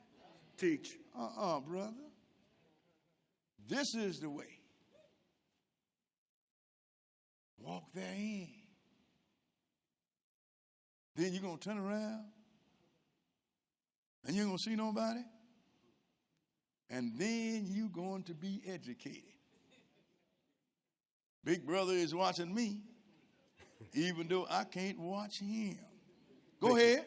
Teach. Brother. This is the way. Walk therein. Then you're going to turn around and you ain't going to see nobody. And then you're going to be educated. Big brother is watching me, even though I can't watch him. Go ahead.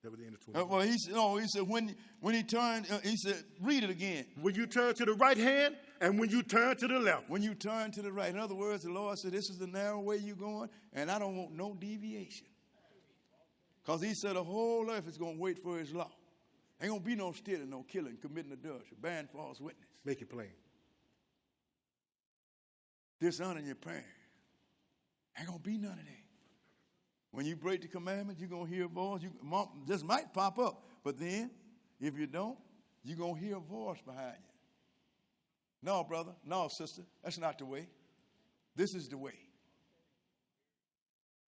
That was the end of 20. Well, he said when he turned, he said, read it again. When you turn to the right hand and when you turn to the left. When you turn to the right. In other words, the Lord said, this is the narrow way you're going, and I don't want no deviation. Because he said the whole earth is going to wait for his law. Ain't going to be no stealing, no killing, committing adultery, bearing false witness. Make it plain. Dishonoring your parents. Ain't going to be none of that. When you break the commandments, you're going to hear a voice. This might pop up, but then if you don't, you're going to hear a voice behind you. No, brother. No, sister. That's not the way. This is the way.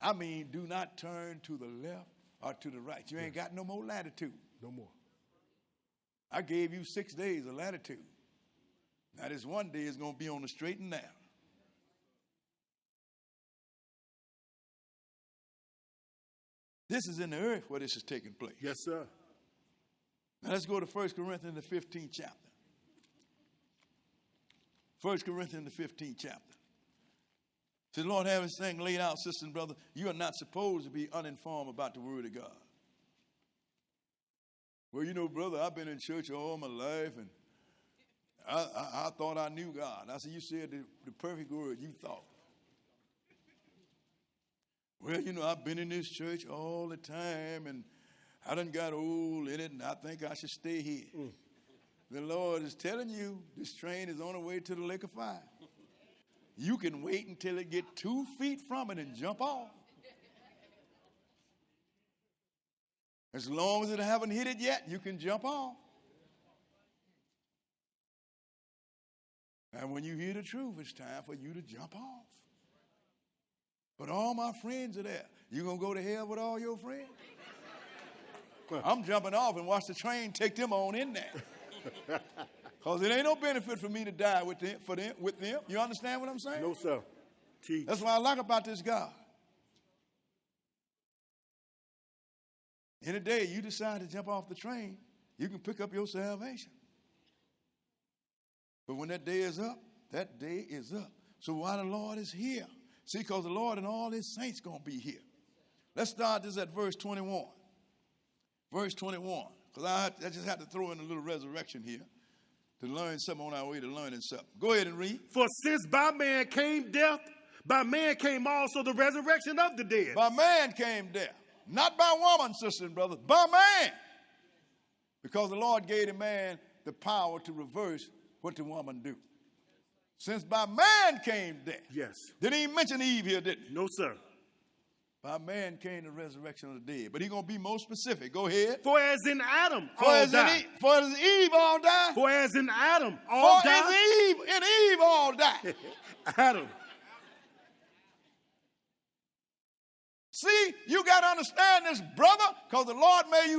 I mean, do not turn to the left or to the right. You ain't got no more latitude. No more. I gave you 6 days of latitude. Now this one day is going to be on the straight and narrow. This is in the earth where this is taking place. Yes, sir. Now let's go to 1 Corinthians, the 15th chapter. 1 Corinthians, the 15th chapter. See, the Lord have his thing laid out, sisters and brothers. You are not supposed to be uninformed about the word of God. Well, you know, brother, I've been in church all my life, and I thought I knew God. I said, you said the perfect word you thought. Well, you know, I've been in this church all the time, and I done got old in it, and I think I should stay here. The Lord is telling you this train is on the way to the lake of fire. You can wait until it get 2 feet from it and jump off. As long as it haven't hit it yet, you can jump off. And when you hear the truth, it's time for you to jump off. But all my friends are there. You going to go to hell with all your friends? I'm jumping off and watch the train take them on in there. Because it ain't no benefit for me to die with them. You understand what I'm saying? No, sir. Teach. That's what I like about this God. In a day you decide to jump off the train, you can pick up your salvation. But when that day is up, that day is up. So while the Lord is here, see, because the Lord and all his saints going to be here. Let's start this at verse 21. Verse 21. Because I just have to throw in a little resurrection here to learn something on our way to learning something. Go ahead and read. For since by man came death, by man came also the resurrection of the dead. By man came death. Not by woman, sisters and brothers, by man. Because the Lord gave the man the power to reverse what the woman do. Since by man came death. Yes. Didn't even mention Eve here, did he? No, sir. By man came the resurrection of the dead. But he's going to be more specific. Go ahead. For as in Adam all died. For as Eve all died. For as in Adam all died. For as in Eve all died. Adam. See, you got to understand this, brother, because the Lord made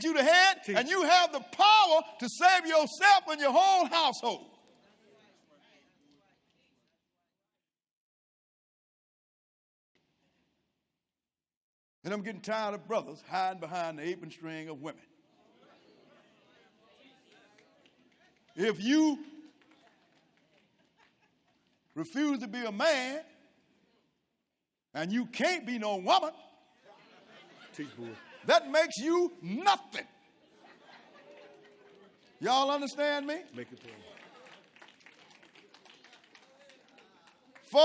you the head, and you have the power to save yourself and your whole household. And I'm getting tired of brothers hiding behind the apron string of women. If you refuse to be a man, and you can't be no woman, that makes you nothing. Y'all understand me? Make it plain. For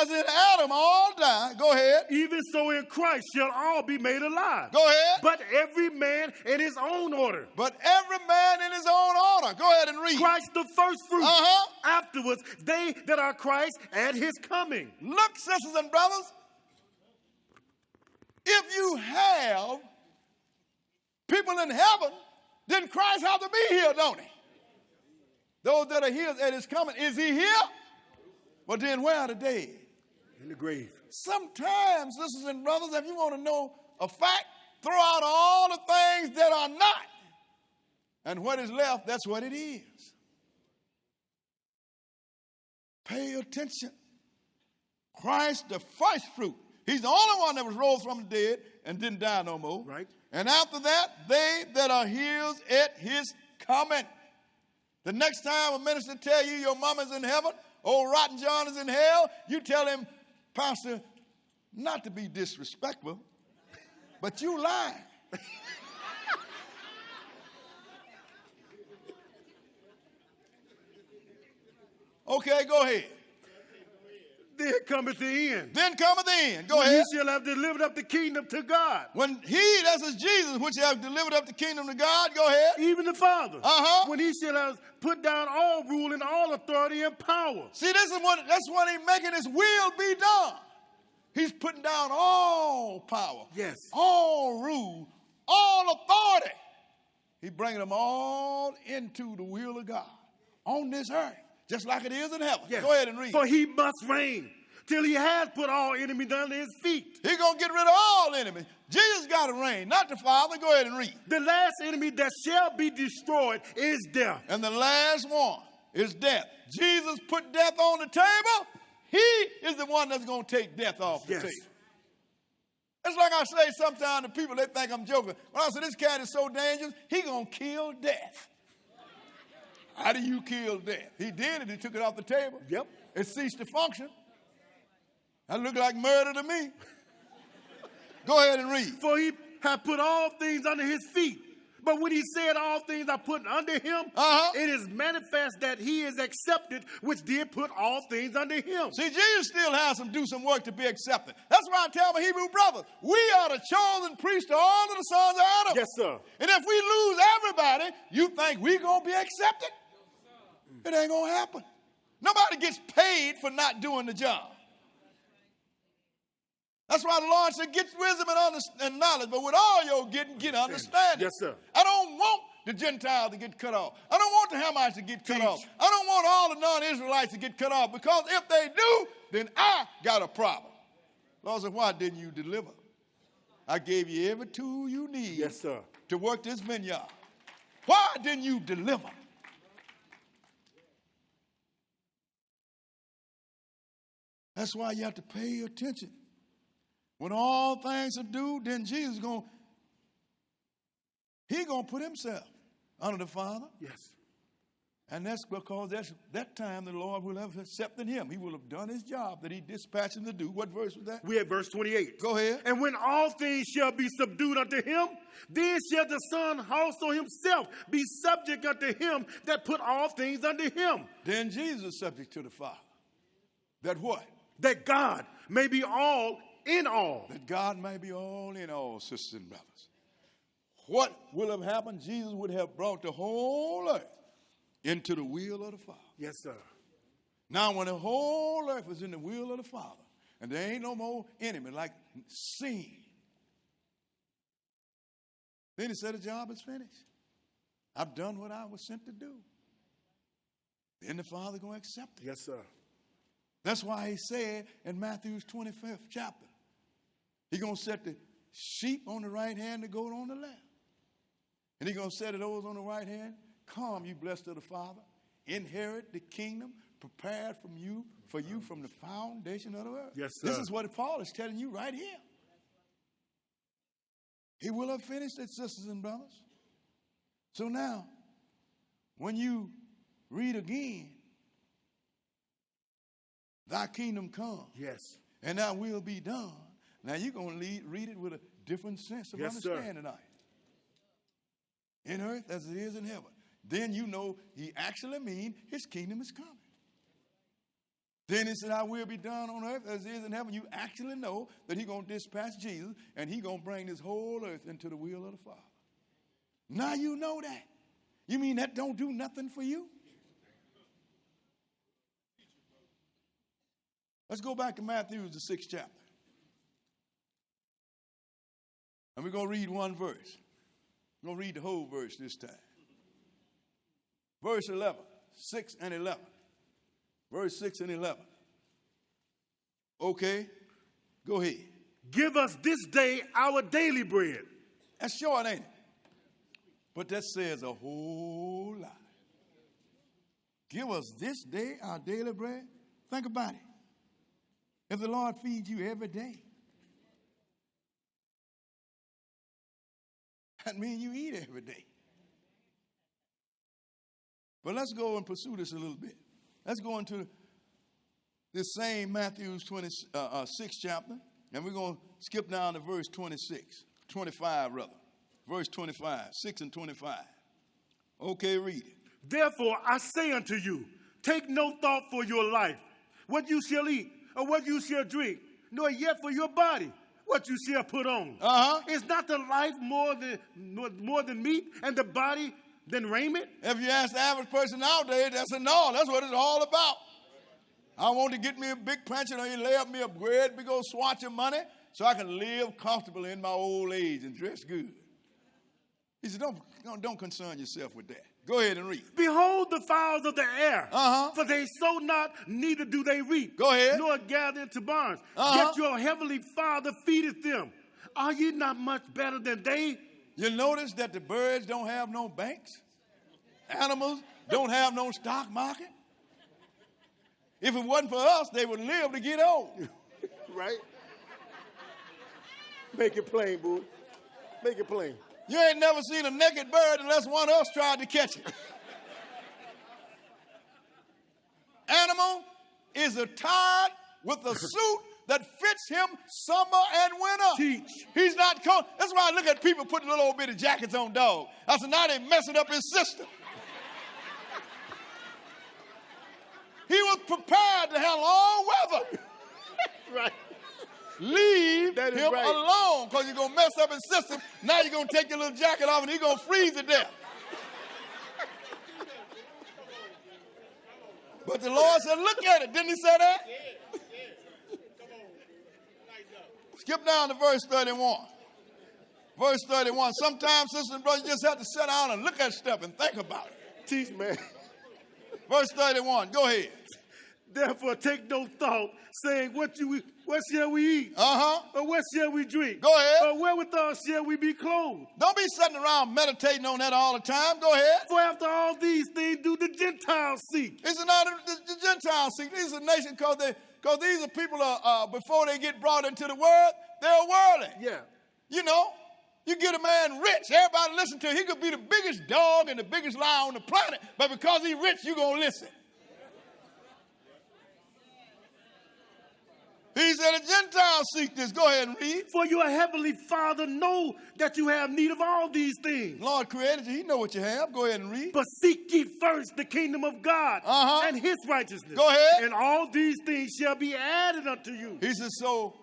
as in Adam all die, go ahead. Even so in Christ shall all be made alive. Go ahead. But every man in his own order. But every man in his own order. Go ahead and read. Christ the first fruit. Afterwards, they that are Christ at his coming. Look, sisters and brothers. If you have people in heaven, then Christ have to be here, don't he? Those that are here at his coming, is he here? But then where are the dead? In the grave. Sometimes, sisters and brothers, if you want to know a fact, throw out all the things that are not. And what is left, that's what it is. Pay attention. Christ, the first fruit. He's the only one that was rose from the dead and didn't die no more. Right. And after that, they that are his at his coming. The next time a minister tell you your mama's in heaven, old Rotten John is in hell, you tell him, Pastor, not to be disrespectful, but you lying. Okay, go ahead. Then cometh the end. Then cometh the end. Go when ahead. He shall have delivered up the kingdom to God. When he, that's is Jesus, which have delivered up the kingdom to God, go ahead. Even the Father. When he shall have put down all rule and all authority and power. See, that's when he's making his will be done. He's putting down all power. Yes. All rule, all authority. He's bringing them all into the will of God on this earth. Just like it is in heaven. Yes. Go ahead and read. For he must reign till he has put all enemies under his feet. He's going to get rid of all enemies. Jesus got to reign, not the Father. Go ahead and read. The last enemy that shall be destroyed is death. And the last one is death. Jesus put death on the table. He is the one that's going to take death off the table. It's like I say sometimes to people, they think I'm joking. When I say this cat is so dangerous, he going to kill death. How do you kill death? He did it. He took it off the table. Yep. It ceased to function. That looked like murder to me. Go ahead and read. For he hath put all things under his feet. But when he said all things are put under him, it is manifest that he is accepted, which did put all things under him. See, Jesus still has to do some work to be accepted. That's why I tell my Hebrew brothers, we are the chosen priest to all of the sons of Adam. Yes, sir. And if we lose everybody, you think we're going to be accepted? It ain't going to happen. Nobody gets paid for not doing the job. That's why the Lord said, get wisdom and knowledge, but with all you're getting, get understanding. Yes, sir. I don't want the Gentiles to get cut off. I don't want the Hamites to get cut off. I don't want all the non-Israelites to get cut off, because if they do, then I got a problem. Lord said, why didn't you deliver? I gave you every tool you need, yes, sir, to work this vineyard. Why didn't you deliver? That's why you have to pay attention. When all things are due, then Jesus is going to put himself under the Father. Yes. And that's because that time the Lord will have accepted him. He will have done his job that he dispatched him to do. What verse was that? We at verse 28. Go ahead. And when all things shall be subdued unto him, then shall the Son also himself be subject unto him that put all things under him. Then Jesus is subject to the Father. That what? That God may be all in all. That God may be all in all, sisters and brothers. What will have happened? Jesus would have brought the whole earth into the will of the Father. Yes, sir. Now, when the whole earth is in the will of the Father, and there ain't no more enemy like sin, then he said the job is finished. I've done what I was sent to do. Then the Father going to accept it. Yes, sir. That's why he said in Matthew's 25th chapter, he's going to set the sheep on the right hand, the goat on the left. And he's going to say to those on the right hand, come, you blessed of the Father, inherit the kingdom prepared for you from the foundation of the earth. Yes, sir. This is what Paul is telling you right here. He will have finished it, sisters and brothers. So now, when you read again, thy kingdom come. Yes. And thy will be done. Now you're going to read it with a different sense of understanding tonight. In earth as it is in heaven. Then you know he actually means his kingdom is coming. Then he said, thy will be done on earth as it is in heaven. You actually know that he's going to dispatch Jesus and he's going to bring this whole earth into the will of the Father. Now you know that. You mean that don't do nothing for you? Let's go back to Matthew, the 6th chapter. And we're going to read one verse. We're going to read the whole verse this time. Verse 11, 6 and 11. Verse 6 and 11. Okay, go ahead. Give us this day our daily bread. That's short, ain't it? But that says a whole lot. Give us this day our daily bread. Think about it. If the Lord feeds you every day, that means you eat every day. But let's go and pursue this a little bit. Let's go into this same Matthew's 6th chapter, and we're going to skip down to verse 25 rather. Verse 25, 6 and 25. Okay, read it. Therefore I say unto you, take no thought for your life, what you shall eat, or what you shall drink, nor yet for your body, what you shall put on. Is not the life more than meat, and the body than raiment? If you ask the average person nowadays, that's a no. That's what it's all about. I want to get me a big pension, or you lay up me a great big old swatch of money so I can live comfortably in my old age and dress good. He said, don't concern yourself with that. Go ahead and read. Behold the fowls of the air, for they sow not, neither do they reap. Go ahead. Nor gather into barns. Yet your heavenly Father feedeth them. Are ye not much better than they? You notice that the birds don't have no banks? Animals don't have no stock market? If it wasn't for us, they would live to get old. Right? Make it plain, boo. Make it plain. You ain't never seen a naked bird unless one else tried to catch it. Animal is attired with a suit that fits him summer and winter. Teach. He's not cold. That's why I look at people putting little old bitty jackets on dog. I said, now they messing up his system. He was prepared to handle all weather. Right. Leave him alone, because you're going to mess up his system. Now you're going to take your little jacket off and he's going to freeze to death. But the Lord said, look at it. Didn't he say that? Skip down to verse 31. Verse 31. Sometimes, sisters and brothers, you just have to sit down and look at stuff and think about it. Teach, man. Verse 31. Go ahead. Therefore, take no thought, saying, what shall we eat? Or what shall we drink? Go ahead. Or wherewithal shall we be clothed? Don't be sitting around meditating on that all the time. Go ahead. For after all these things do the Gentiles seek. It's not the Gentiles seek. These are nations because these are people before they get brought into the world, they're worldly. Yeah. You know, you get a man rich, everybody listen to him. He could be the biggest dog and the biggest lion on the planet, but because he's rich, you're going to listen. He said, the Gentiles seek this. Go ahead and read. For your heavenly Father know that you have need of all these things. Lord created you. He know what you have. Go ahead and read. But seek ye first the kingdom of God and his righteousness. Go ahead. And all these things shall be added unto you. He says, so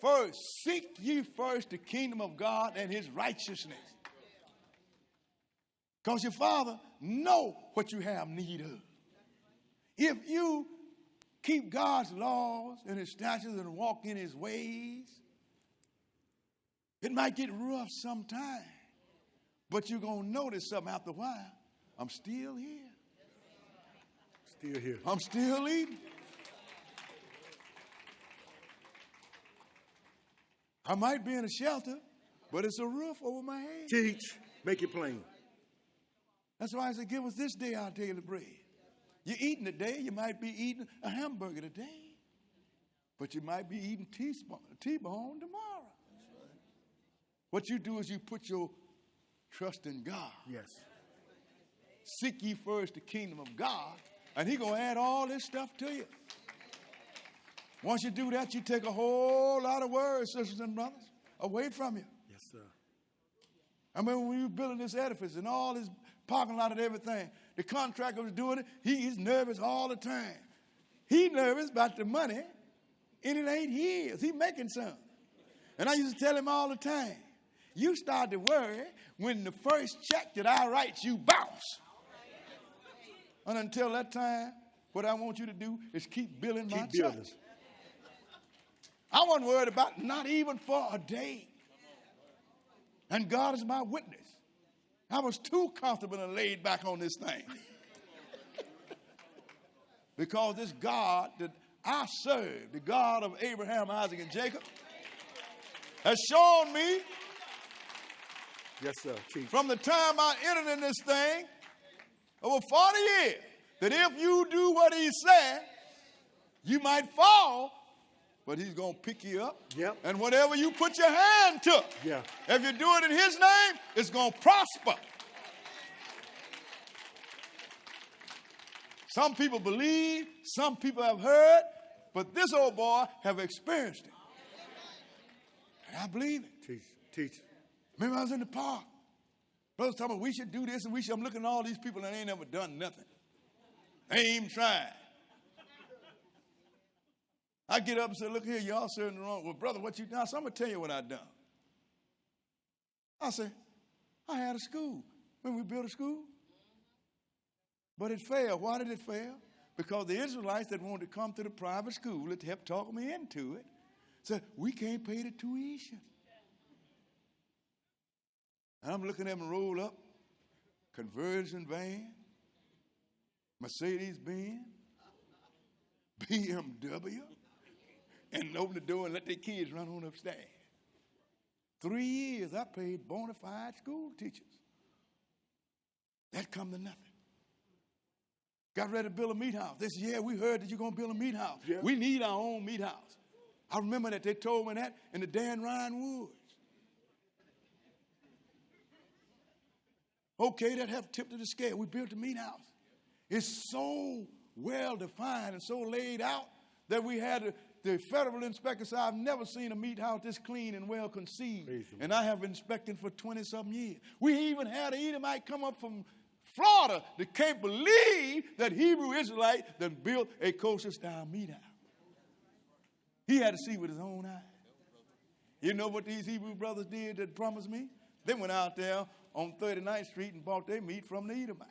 first, seek ye first the kingdom of God and his righteousness. Because your Father know what you have need of. If you keep God's laws and his statutes and walk in his ways, it might get rough sometime, but you're going to notice something after a while. I'm still here. Still here. I'm still eating. I might be in a shelter, but it's a roof over my head. Teach. Make it plain. That's why I said, give us this day our daily bread. You're eating today, you might be eating a hamburger today, but you might be eating T-bone tomorrow. What you do is you put your trust in God. Yes. Seek ye first the kingdom of God, and he's going to add all this stuff to you. Once you do that, you take a whole lot of worries, sisters and brothers, away from you. Yes, sir. I remember when we were building this edifice and all this parking lot and everything, the contractor was doing it. He's nervous all the time. He's nervous about the money, and it ain't his. He's making some. And I used to tell him all the time, you start to worry when the first check that I write you bounce. And until that time, what I want you to do is keep billing my checks. I wasn't worried about not even for a day. And God is my witness. I was too comfortable and laid back on this thing. Because this God that I serve, the God of Abraham, Isaac, and Jacob, has shown me, yes, sir, Chief, from the time I entered in this thing, over 40 years, that if you do what he said, you might fall, but he's going to pick you up. Yep. And whatever you put your hand to, if you do it in his name, it's going to prosper. Some people believe, some people have heard, but this old boy have experienced it. And I believe it. Teach. Remember I was in the park. Brothers talking about we should do this and we should. I'm looking at all these people and they ain't never done nothing. They ain't even tried. I get up and say, look here, y'all serving the wrong. Well, brother, what you done? So I'm going to tell you what I done. I say, I had a school. When we built a school. But it failed. Why did it fail? Because the Israelites that wanted to come to the private school that helped talk me into it said, we can't pay the tuition. And I'm looking at them roll up, conversion van, Mercedes-Benz, BMW, and open the door and let their kids run on upstairs. 3 years I paid bona fide school teachers. That come to nothing. Got ready to build a meat house. They said, yeah, we heard that you're going to build a meat house. Yeah. We need our own meat house. I remember that they told me that in the Dan Ryan Woods. Okay, that have tipped to the scale. We built the meat house. It's so well defined and so laid out that we had to the federal inspector said, I've never seen a meat house this clean and well conceived. And I have been inspecting for 20-something years. We even had an Edomite come up from Florida that can't believe that Hebrew Israelite that built a kosher-style meat house. He had to see with his own eyes. You know what these Hebrew brothers did that promised me? They went out there on 39th Street and bought their meat from the Edomites.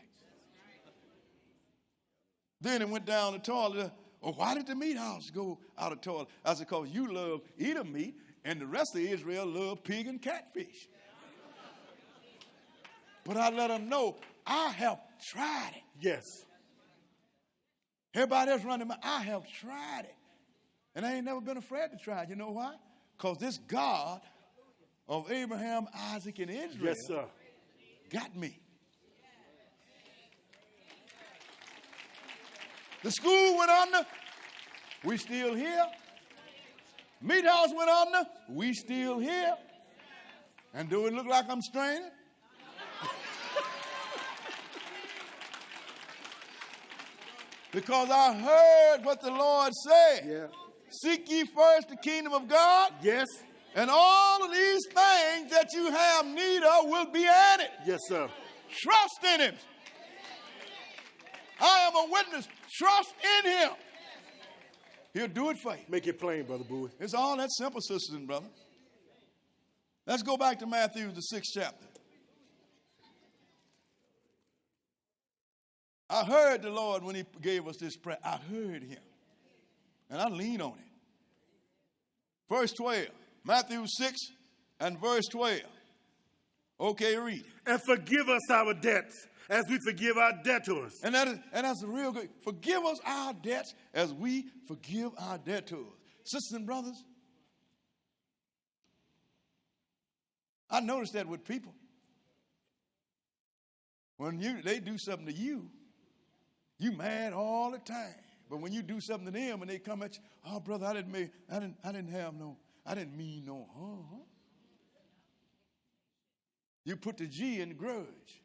Then they went down the toilet. Well, why did the meat house go out of toilet? I said, because you love Edom meat and the rest of Israel love pig and catfish. But I let them know, I have tried it. Yes. Everybody else running, I have tried it. And I ain't never been afraid to try it. You know why? Because this God of Abraham, Isaac, and Israel yes, sir. got me. The school went under. We still here. Meat house went under. We still here. And do it look like I'm straining? Because I heard what the Lord said. Yeah. Seek ye first the kingdom of God. Yes. And all of these things that you have need of will be added. Yes, sir. Trust in him. I am a witness. Trust in him. He'll do it for you. Make it plain, Brother Bowie. It's all that simple, sisters and brothers. Let's go back to Matthew, the 6th chapter. I heard the Lord when he gave us this prayer. I heard him. And I lean on it. Verse 12. Matthew 6 and verse 12. Okay, read it. And forgive us our debts as we forgive our debtors. And that's a real good. Forgive us our debts as we forgive our debtors. Sisters and brothers, I noticed that with people. When they do something to you, you mad all the time. But when you do something to them and they come at you, oh brother, I didn't mean no harm. You put the G in the grudge.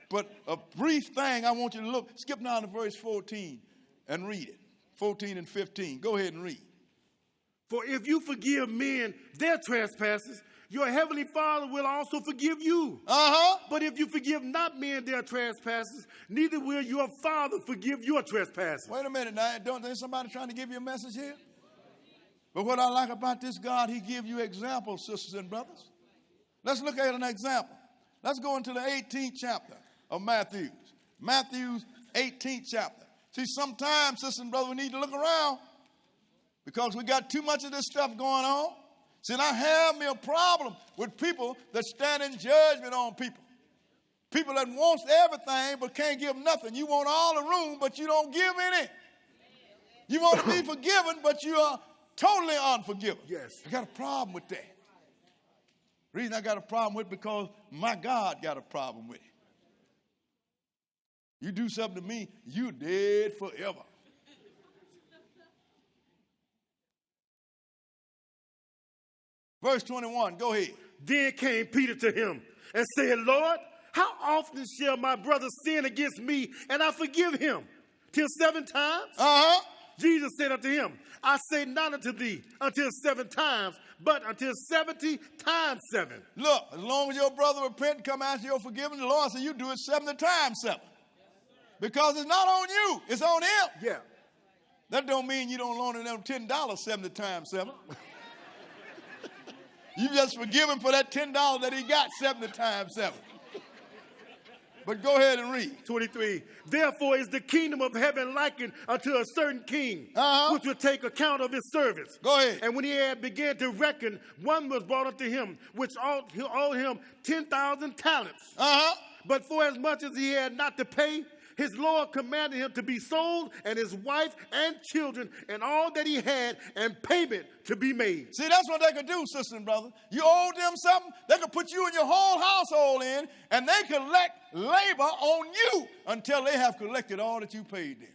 But a brief thing I want you to look, skip down to verse 14 and read it. 14 and 15. Go ahead and read. For if you forgive men their trespasses, your heavenly Father will also forgive you. But if you forgive not men their trespasses, neither will your Father forgive your trespasses. Wait a minute now. There's somebody trying to give you a message here? But what I like about this God, he gives you examples, sisters and brothers. Let's look at an example. Let's go into the 18th chapter of Matthew. Matthew's 18th chapter. See, sometimes, sisters and brothers, we need to look around because we got too much of this stuff going on. See, I have me a problem with people that stand in judgment on people. People that wants everything but can't give nothing. You want all the room, but you don't give any. You want to be forgiven, but you are totally unforgiven. Yes. I got a problem with that. The reason I got a problem with it because my God got a problem with it. You do something to me, you dead forever. Verse 21, go ahead. Then came Peter to him and said, Lord, how often shall my brother sin against me and I forgive him? Till 7 times? Jesus said unto him, I say not unto thee until 7 times, but until 70 times 7. Look, as long as your brother repent and come after your forgiveness, the Lord said you do it 70 times 7. Because it's not on you, it's on him. Yeah. That don't mean you don't loan them $10 70 times 7. You just forgive him for that $10 that he got 70 times 7. But go ahead and read. 23. Therefore is the kingdom of heaven likened unto a certain king, which will take account of his servants. Go ahead. And when he had began to reckon, one was brought unto him, which owed him 10,000 talents. But for as much as he had not to pay, his Lord commanded him to be sold, and his wife and children, and all that he had, and payment to be made. See, that's what they could do, sister and brother. You owe them something, they could put you and your whole household in, and they collect labor on you until they have collected all that you paid them.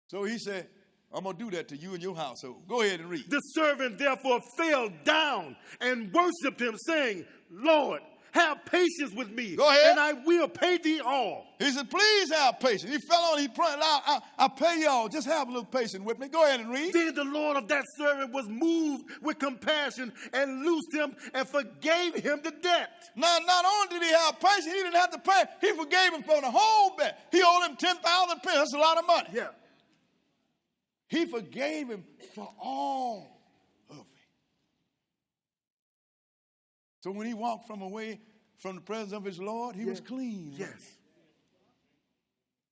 So he said, I'm going to do that to you and your household. Go ahead and read. The servant therefore fell down and worshipped him, saying, Lord, have patience with me. Go ahead. And I will pay thee all. He said, please have patience. He fell on, he prayed, I'll pay y'all. Just have a little patience with me. Go ahead and read. Then the Lord of that servant was moved with compassion and loosed him and forgave him the debt. Now, not only did he have patience, he didn't have to pay. He forgave him for the whole debt. He owed him 10,000 pence. That's a lot of money. Yeah. He forgave him for all of it. So when he walked away from the presence of his Lord, he was clean. Yes.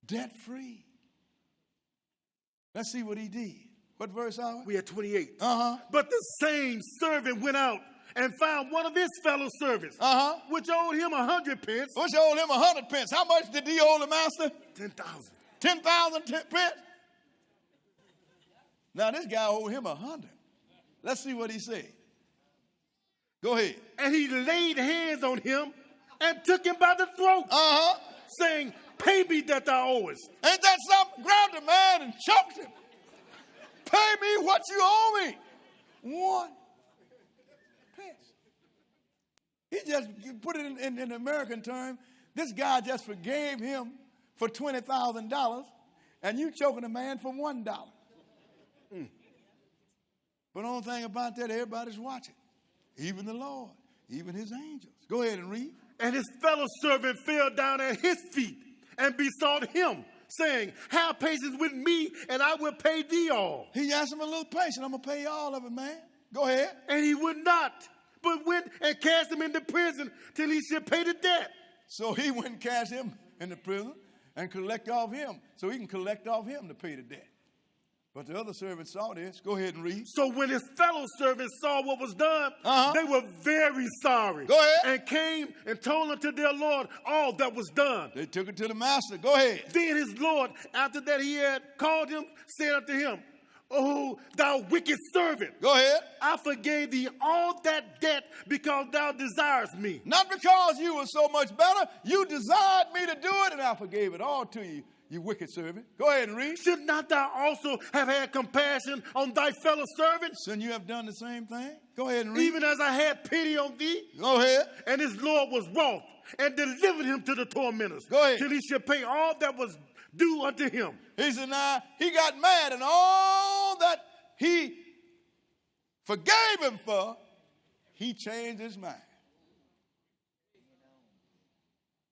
Debt free. Let's see what he did. What verse are we? We at 28. Uh-huh. But the same servant went out and found one of his fellow servants, which owed him 100 pence. Which owed him 100 pence. How much did he owe the master? 10,000. 10,000 pence? Now, this guy owed him 100. Let's see what he said. Go ahead. And he laid hands on him and took him by the throat, saying, pay me that thou owest. Ain't that something? Grabbed the man and choked him. Pay me what you owe me. 1 pence. He just, you put it in American terms, this guy just forgave him for $20,000, and you choking a man for $1. But the only thing about that, everybody's watching. Even the Lord, even his angels. Go ahead and read. And his fellow servant fell down at his feet and besought him, saying, have patience with me, and I will pay thee all. He asked him a little patience. I'm going to pay you all of it, man. Go ahead. And he would not, but went and cast him into prison till he should pay the debt. So he went and cast him into prison and collect off him, so he can collect off him to pay the debt. But the other servants saw this. Go ahead and read. So when his fellow servants saw what was done, they were very sorry. Go ahead. And came and told unto their Lord all that was done. They took it to the master. Go ahead. Then his Lord, after that he had called him, said unto him, O thou wicked servant. Go ahead. I forgave thee all that debt because thou desirest me. Not because you were so much better. You desired me to do it, and I forgave it all to you. You wicked servant. Go ahead and read. Should not thou also have had compassion on thy fellow servants? Shouldn't you have done the same thing? Go ahead and read. Even as I had pity on thee. Go ahead. And his Lord was wroth and delivered him to the tormentors. Go ahead. Till he should pay all that was due unto him. He said, now, he got mad, and all that he forgave him for, he changed his mind.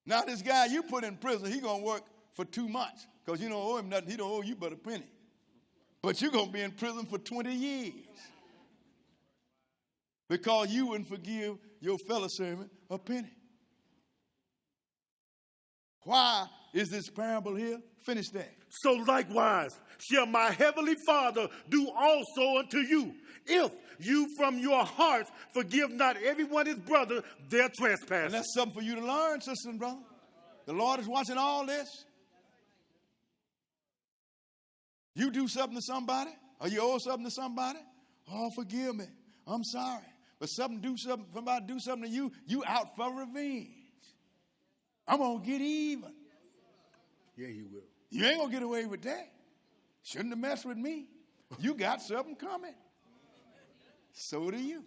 Now, this guy you put in prison, he going to work for 2 months because you don't owe him nothing. He don't owe you but a penny. But you're going to be in prison for 20 years because you wouldn't forgive your fellow servant a penny. Why is this parable here? Finish that. So likewise shall my heavenly Father do also unto you, if you from your hearts forgive not everyone his brother their trespass. And that's something for you to learn, sister and brother. The Lord is watching all this. You do something to somebody, or you owe something to somebody, oh, forgive me, I'm sorry. But somebody do something to you, you out for revenge. I'm going to get even. Yeah, he will. You ain't going to get away with that. Shouldn't have messed with me. You got something coming. So do you.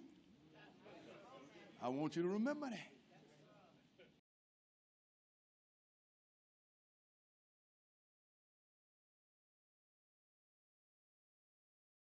I want you to remember that.